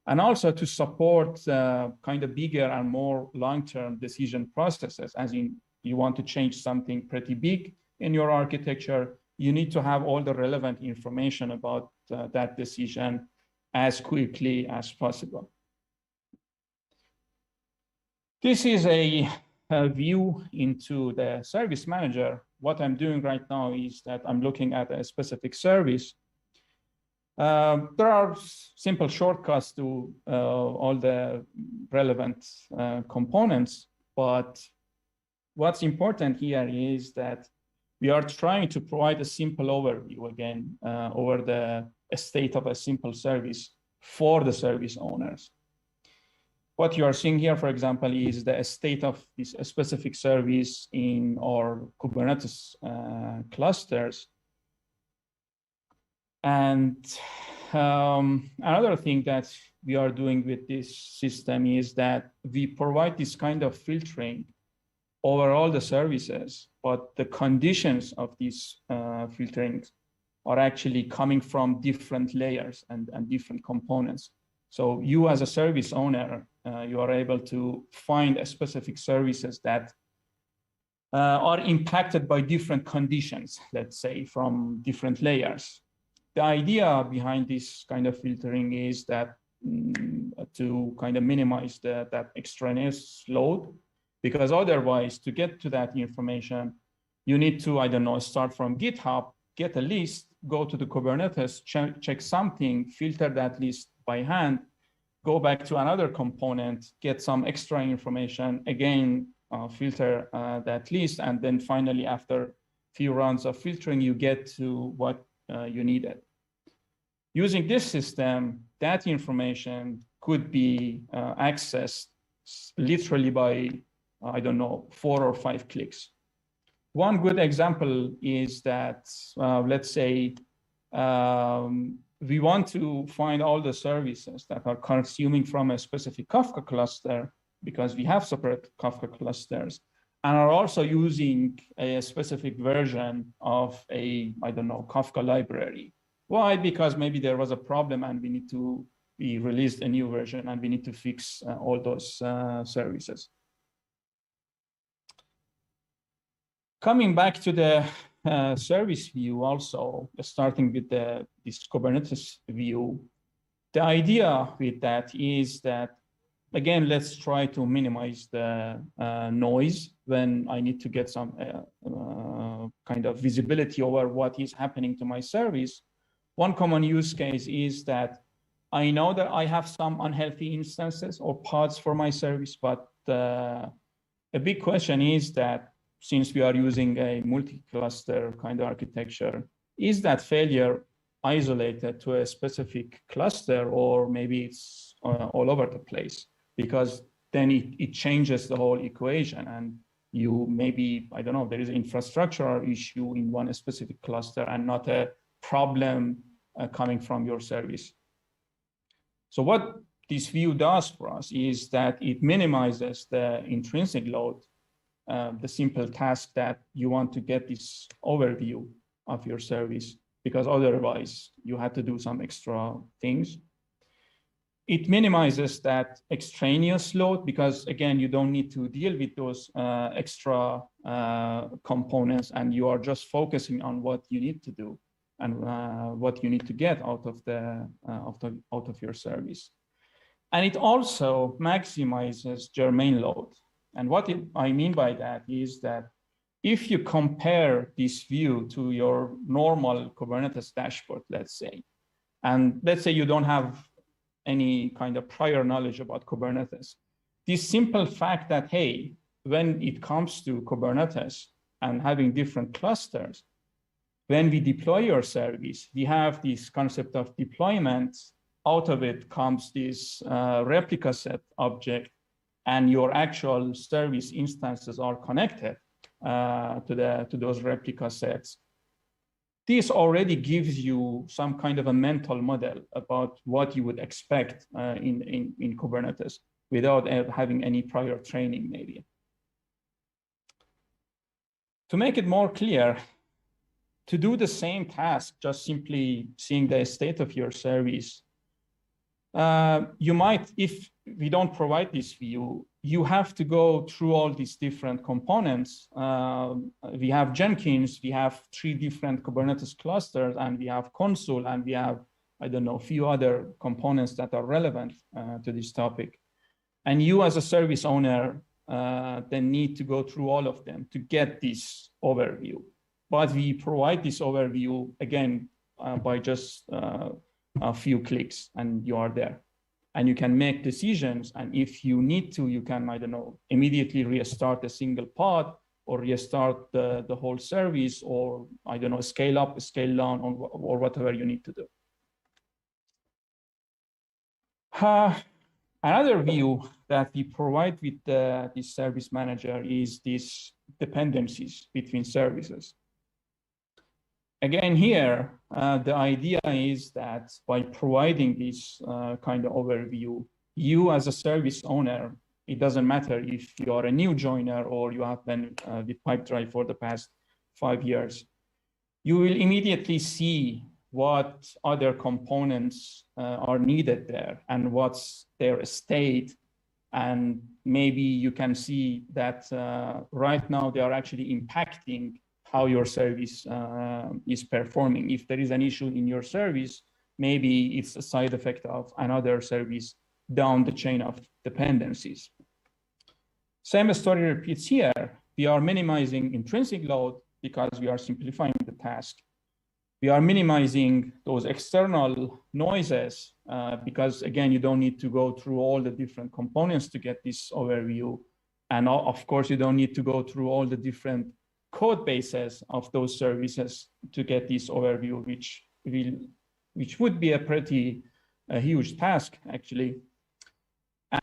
And also to support kind of bigger and more long-term decision processes, as in you want to change something pretty big in your architecture, you need to have all the relevant information about that decision as quickly as possible. This is a view into the service manager. What I'm doing right now is that I'm looking at a specific service. There are simple shortcuts to all the relevant components, but what's important here is that we are trying to provide a simple overview again over the state of a simple service for the service owners. What you are seeing here, for example, is the state of this specific service in our Kubernetes clusters. And another thing that we are doing with this system is that we provide this kind of filtering over all the services, but the conditions of these filtering are actually coming from different layers and different components. So you as a service owner, you are able to find specific services that are impacted by different conditions, let's say, from different layers. The idea behind this kind of filtering is that to kind of minimize that extraneous load, because otherwise to get to that information, you need to, I don't know, start from GitHub, get a list, go to the Kubernetes, check something, filter that list by hand, go back to another component, get some extra information, again, filter that list, and then finally, after a few rounds of filtering, you get to what you needed. Using this system, that information could be accessed literally by, I don't know, 4 or 5 clicks. One good example is that, let's say, we want to find all the services that are consuming from a specific Kafka cluster, because we have separate Kafka clusters, and are also using a specific version of a, I don't know, Kafka library. Why? Because maybe there was a problem and we released a new version and we need to fix all those services. Coming back to the service view also, starting with this Kubernetes view, the idea with that is that, again, let's try to minimize the noise when I need to get some kind of visibility over what is happening to my service. One common use case is that I know that I have some unhealthy instances or pods for my service, but a big question is that since we are using a multi-cluster kind of architecture, is that failure isolated to a specific cluster, or maybe it's all over the place? Because then it changes the whole equation, and you maybe, I don't know, there is an infrastructural issue in one specific cluster and not a problem coming from your service. So what this view does for us is that it minimizes the intrinsic load, the simple task that you want to get this overview of your service, because otherwise you had to do some extra things. It minimizes that extraneous load, because again, you don't need to deal with those extra components, and you are just focusing on what you need to do and what you need to get out of your service. And it also maximizes germane load. And what I mean by that is that if you compare this view to your normal Kubernetes dashboard, let's say, and let's say you don't have any kind of prior knowledge about Kubernetes, this simple fact that, hey, when it comes to Kubernetes and having different clusters, when we deploy your service, we have this concept of deployment. Out of it comes this replica set object, and your actual service instances are connected to those replica sets. This already gives you some kind of a mental model about what you would expect in Kubernetes without having any prior training, maybe. To make it more clear, to do the same task, just simply seeing the state of your service, you might, if we don't provide this view, you have to go through all these different components. We have Jenkins, we have 3 different Kubernetes clusters, and we have console, and we have, I don't know, a few other components that are relevant to this topic. And you as a service owner then need to go through all of them to get this overview. But we provide this overview, again, by just a few clicks, and you are there. And you can make decisions, and if you need to, you can, I don't know, immediately restart a single pod, or restart the whole service, or, I don't know, scale up, scale down, or whatever you need to do. Another view that we provide with this service manager is these dependencies between services. Again, here, the idea is that by providing this kind of overview, you as a service owner, it doesn't matter if you are a new joiner or you have been with Pipedrive for the past 5 years, you will immediately see what other components are needed there and what's their state. And maybe you can see that right now they are actually impacting how your service is performing. If there is an issue in your service, maybe it's a side effect of another service down the chain of dependencies. Same story repeats here. We are minimizing intrinsic load because we are simplifying the task. We are minimizing those external noises because, again, you don't need to go through all the different components to get this overview. And of course, you don't need to go through all the different code bases of those services to get this overview, which would be a pretty huge task, actually.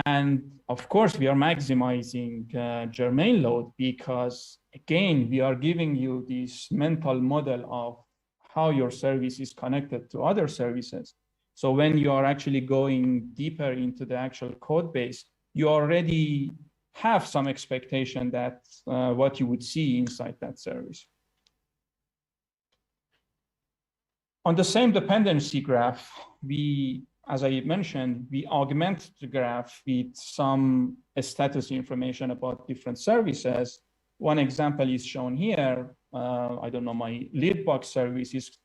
And of course, we are maximizing germane load because, again, we are giving you this mental model of how your service is connected to other services. So when you are actually going deeper into the actual code base, you already have some expectation that what you would see inside that service. On the same dependency graph, as I mentioned, we augment the graph with some status information about different services. One example is shown here. I don't know, my lead box service is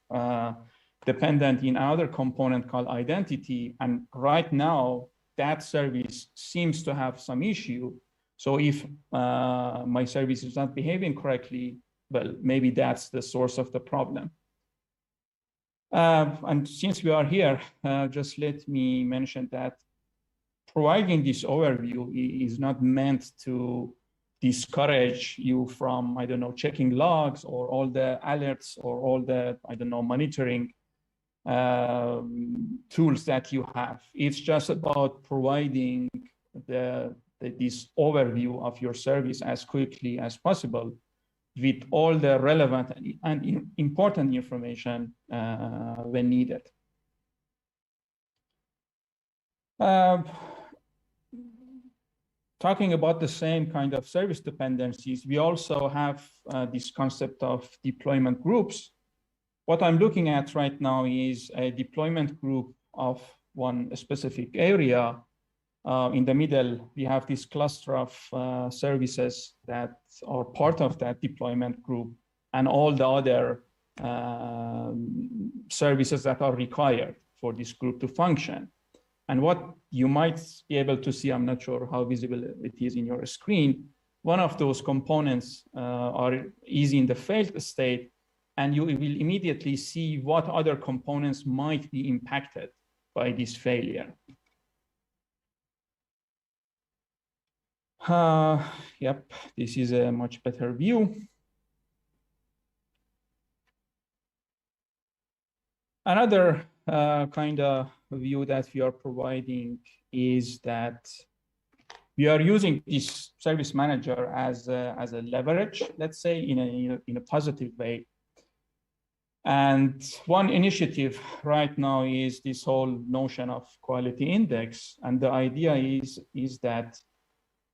dependent in another component called identity. And right now, that service seems to have some issue. So if my service is not behaving correctly, well, maybe that's the source of the problem. And since we are here, just let me mention that providing this overview is not meant to discourage you from, I don't know, checking logs or all the alerts or all the, I don't know, monitoring tools that you have. It's just about providing this overview of your service as quickly as possible with all the relevant and important information when needed. Talking about the same kind of service dependencies, we also have this concept of deployment groups. What I'm looking at right now is a deployment group of one specific area. In the middle, we have this cluster of services that are part of that deployment group and all the other services that are required for this group to function. And what you might be able to see, I'm not sure how visible it is in your screen, one of those components is in the failed state, and you will immediately see what other components might be impacted by this failure. Yep, this is a much better view. Another kind of view that we are providing is that we are using this service manager as a leverage, let's say, in a positive way. And one initiative right now is this whole notion of quality index. And the idea is that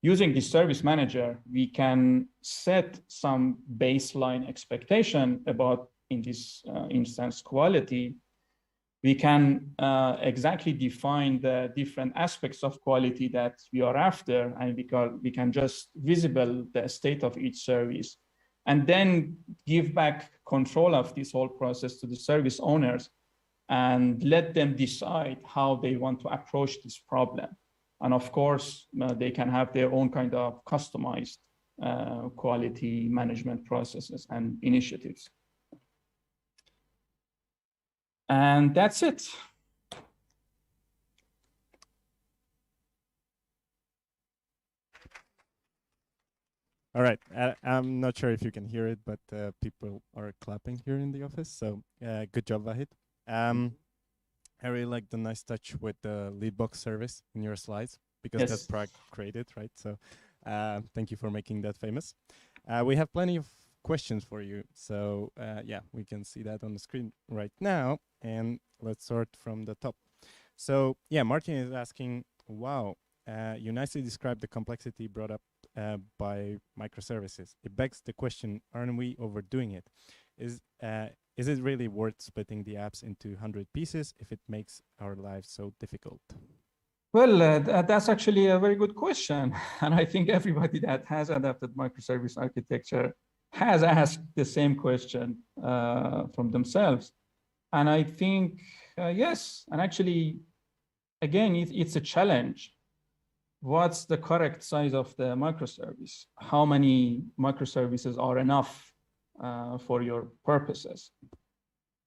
using this service manager, we can set some baseline expectation about, in this instance, quality. We can exactly define the different aspects of quality that we are after, and we can just visible the state of each service, and then give back control of this whole process to the service owners and let them decide how they want to approach this problem. And of course, they can have their own kind of customized quality management processes and initiatives. And that's it. All right. I'm not sure if you can hear it, but people are clapping here in the office. So good job, Vahid. I really like the nice touch with the lead box service in your slides, because Yes. that's Prague created, right? So thank you for making that famous. We have plenty of questions for you. So yeah, we can see that on the screen right now. And let's start from the top. So yeah, Martin is asking, wow, you nicely described the complexity brought up by microservices. It begs the question, aren't we overdoing it? Is it really worth splitting the apps into 100 pieces if it makes our lives so difficult? Well, that's actually a very good question. And I think everybody that has adapted microservice architecture has asked the same question from themselves. And I think, yes, and actually, again, it's a challenge. What's the correct size of the microservice? How many microservices are enough for your purposes?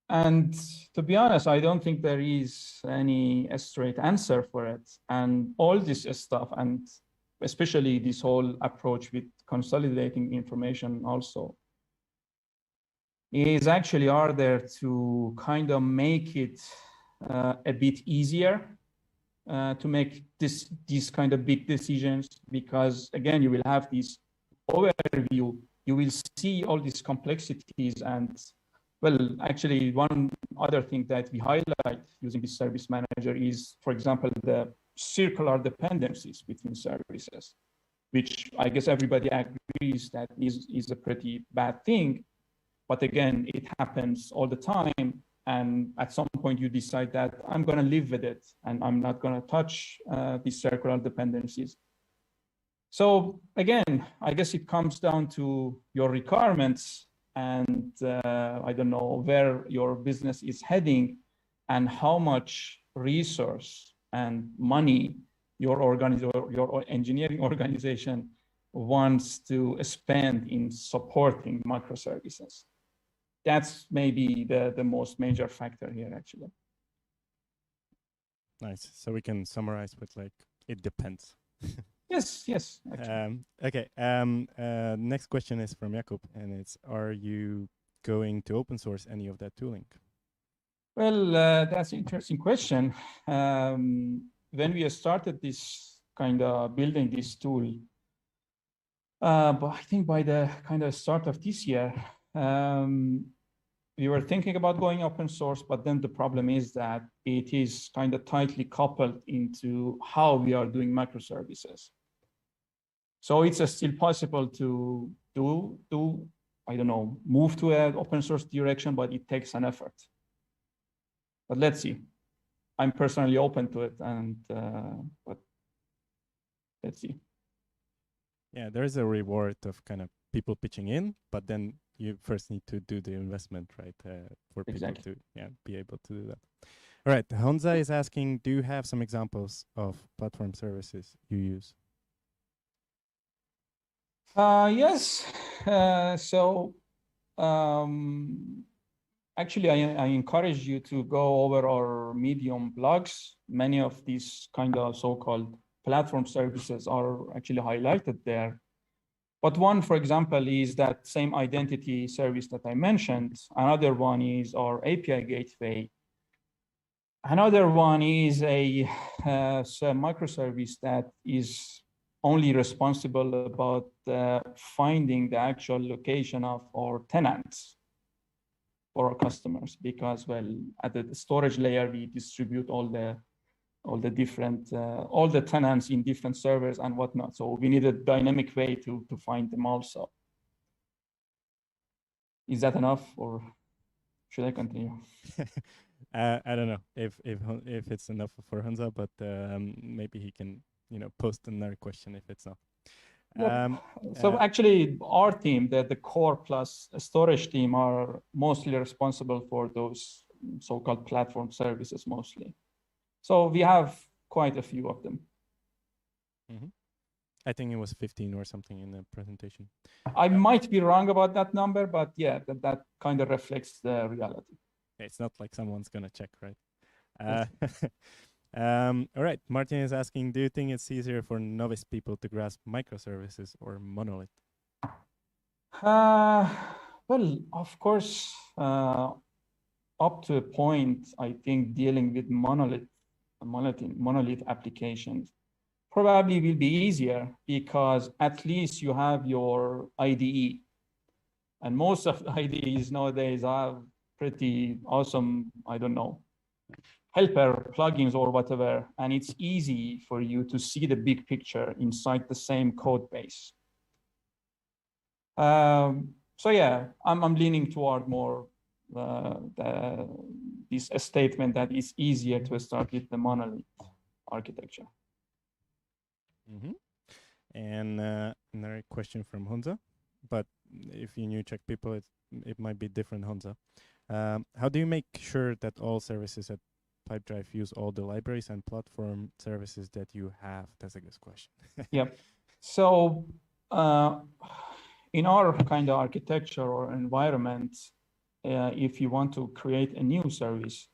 And to be honest, I don't think there is any straight answer for it. And all this stuff, and especially this whole approach with consolidating information also, is actually are there to kind of make it a bit easier to make these kind of big decisions, because again, you will have this overview, you will see all these complexities. And well, actually, one other thing that we highlight using this service manager is, for example, the circular dependencies between services, which I guess everybody agrees that is a pretty bad thing. But again, it happens all the time. And at some point you decide that I'm going to live with it and I'm not going to touch these circular dependencies. So again, I guess it comes down to your requirements and I don't know where your business is heading and how much resource and money your engineering organization wants to spend in supporting microservices. That's maybe the most major factor here, actually. Nice. So we can summarize with like, it depends. Yes. Okay. Next question is from Jakub, and it's, are you going to open source any of that tooling? Well, that's an interesting question. When we started this kind of building this tool, but I think by the kind of start of this year, we were thinking about going open source, but then the problem is that it is kind of tightly coupled into how we are doing microservices. So it's still possible to I don't know, move to an open source direction, but it takes an effort. But let's see. I'm personally open to it, and but let's see. Yeah, there is a reward of kind of people pitching in, but then you first need to do the investment, right? For people to be able to do that. All right, Honza is asking, do you have some examples of platform services you use? Yes. So actually, I encourage you to go over our Medium blogs. Many of these kind of so-called platform services are actually highlighted there. But one, for example, is that same identity service that I mentioned. Another one is our API gateway. Another one is a microservice that is only responsible about finding the actual location of our tenants for our customers, because, well, at the storage layer, we distribute all the different, all the tenants in different servers and whatnot. So we need a dynamic way to find them also. Is that enough, or should I continue? I don't know if it's enough for Hansa, but maybe he can post another question if it's not. So actually, our team, the core plus storage team, are mostly responsible for those so-called platform services mostly. So we have quite a few of them. Mm-hmm. I think it was 15 or something in the presentation. I might be wrong about that number, but yeah, that kind of reflects the reality. It's not like someone's going to check, right? All right. Martin is asking, do you think it's easier for novice people to grasp microservices or monolith? Well, of course, up to a point, I think dealing with monolith applications probably will be easier, because at least you have your IDE. And most of the IDEs nowadays have pretty awesome, I don't know, helper plugins or whatever. And it's easy for you to see the big picture inside the same code base. So yeah, I'm leaning toward more this statement that it's easier to start with the monolith architecture. Mm-hmm. And another question from Honza, but if you new check people, it might be different, Honza. How do you make sure that all services at Pipedrive use all the libraries and platform services that you have? That's a good question. Yep. So in our kind of architecture or environment, if you want to create a new service,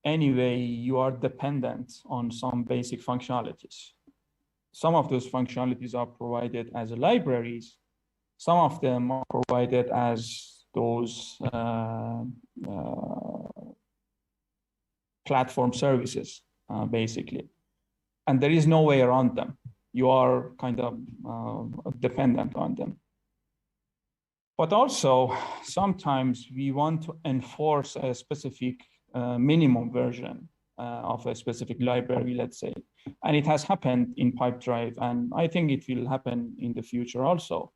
anyway, you are dependent on some basic functionalities. Some of those functionalities are provided as libraries. Some of them are provided as those platform services, basically. And there is no way around them. You are kind of dependent on them. But also, sometimes we want to enforce a specific minimum version of a specific library, let's say. And it has happened in Pipedrive, and I think it will happen in the future also.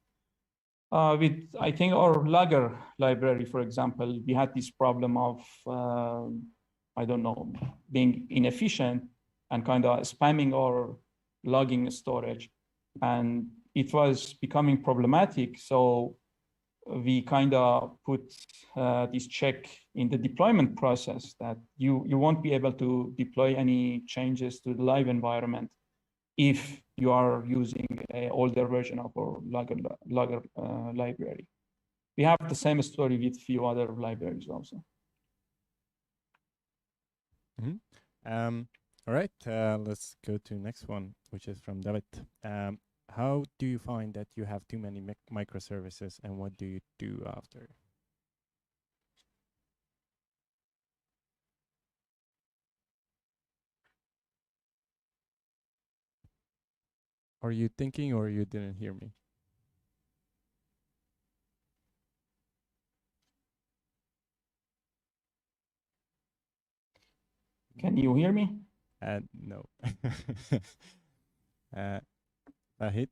With, I think, our logger library, for example, we had this problem of, I don't know, being inefficient and kind of spamming our logging storage. And it was becoming problematic. So we kind of put this check in the deployment process that you won't be able to deploy any changes to the live environment if you are using an older version of our logger library. We have the same story with a few other libraries also. Mm-hmm. All right, let's go to the next one, which is from David. How do you find that you have too many microservices, and what do you do after? Are you thinking, or you didn't hear me? Can you hear me? No. Vahid?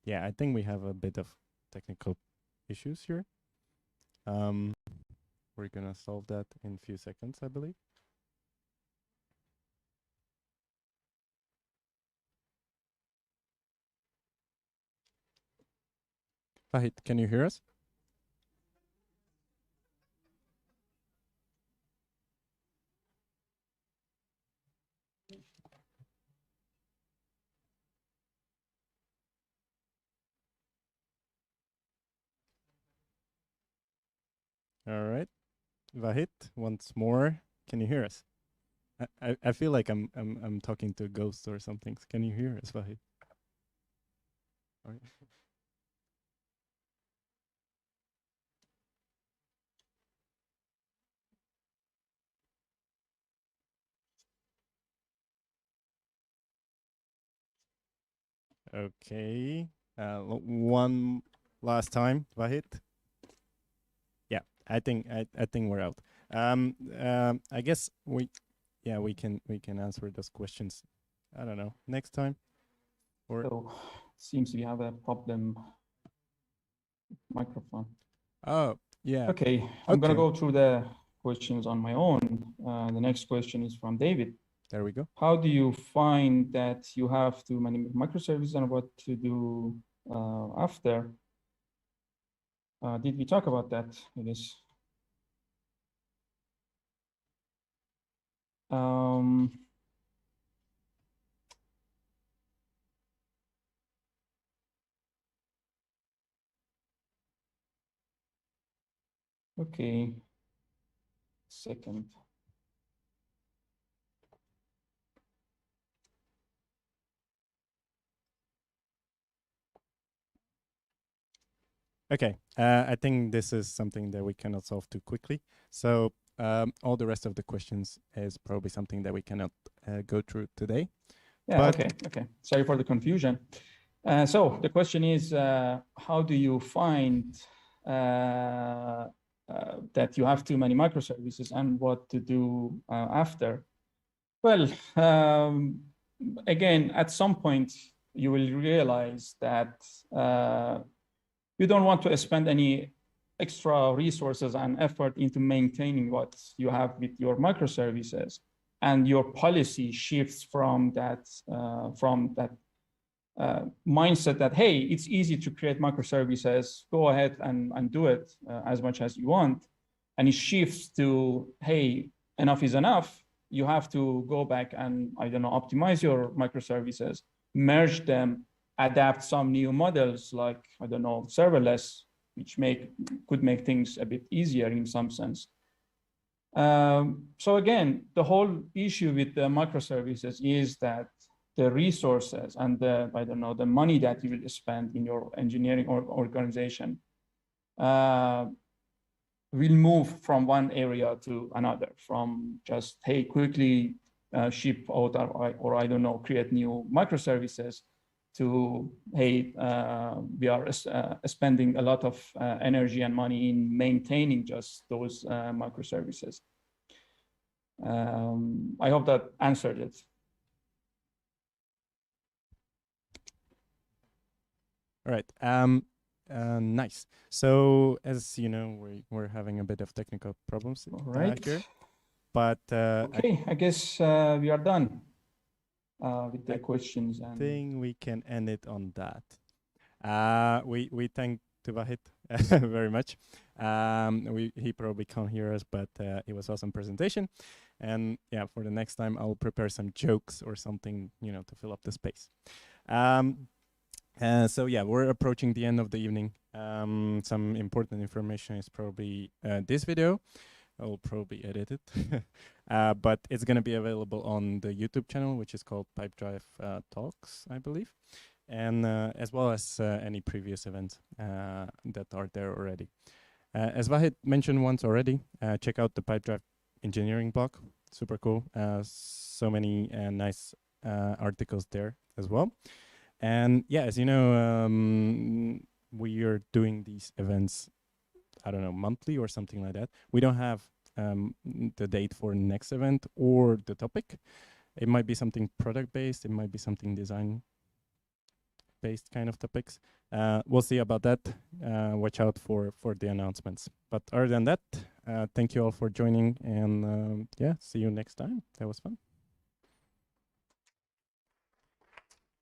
Yeah, I think we have a bit of technical issues here. We're gonna solve that in a few seconds, I believe. Vahid, can you hear us? All right. Vahid, once more, can you hear us? I feel like I'm talking to a ghost or something. Can you hear us, Vahid? Okay. One last time, Vahid. Yeah, I think we're out. I guess we can answer those questions. I don't know, next time. Or So seems we have a problem. Microphone. oh yeah. Okay, I'm gonna go through the questions on my own. The next question is from David. There we go. How do you find that you have too many microservices and what to do after? Did we talk about that? I guess. Okay. Second. Okay, I think this is something that we cannot solve too quickly. So all the rest of the questions is probably something that we cannot go through today. Yeah, okay. Sorry for the confusion. So the question is, how do you find that you have too many microservices and what to do after? Well, again, at some point, you will realize that you don't want to spend any extra resources and effort into maintaining what you have with your microservices, and your policy shifts from that mindset that, hey, it's easy to create microservices, go ahead and do it as much as you want, and it shifts to, hey, enough is enough. You have to go back and, I don't know, optimize your microservices, merge them, adapt some new models like, I don't know, serverless, which could make things a bit easier in some sense. So again, the whole issue with the microservices is that the resources and the, I don't know, the money that you will spend in your engineering organization will move from one area to another, from just, hey, quickly ship out or I don't know, create new microservices, to, hey, we are spending a lot of energy and money in maintaining just those microservices. I hope that answered it. All right. Nice. So as you know, we're having a bit of technical problems here, but okay, I guess we are done with the questions. I think we can end it on that. We thank to Vahid very much. He probably can't hear us, but it was awesome presentation. And yeah, for the next time, I'll prepare some jokes or something, to fill up the space. So yeah, we're approaching the end of the evening. Some important information is probably this video. I'll probably edit it, but it's going to be available on the YouTube channel, which is called Pipedrive Talks, I believe, and as well as any previous events that are there already. As Vahid mentioned once already, check out the Pipedrive engineering blog. Super cool. So many nice articles there as well. And yeah, as you know, we are doing these events, I don't know, monthly or something like that. We don't have the date for next event or the topic. It might be something product-based. It might be something design-based kind of topics. We'll see about that. Watch out for the announcements. But other than that, thank you all for joining. And yeah, see you next time. That was fun.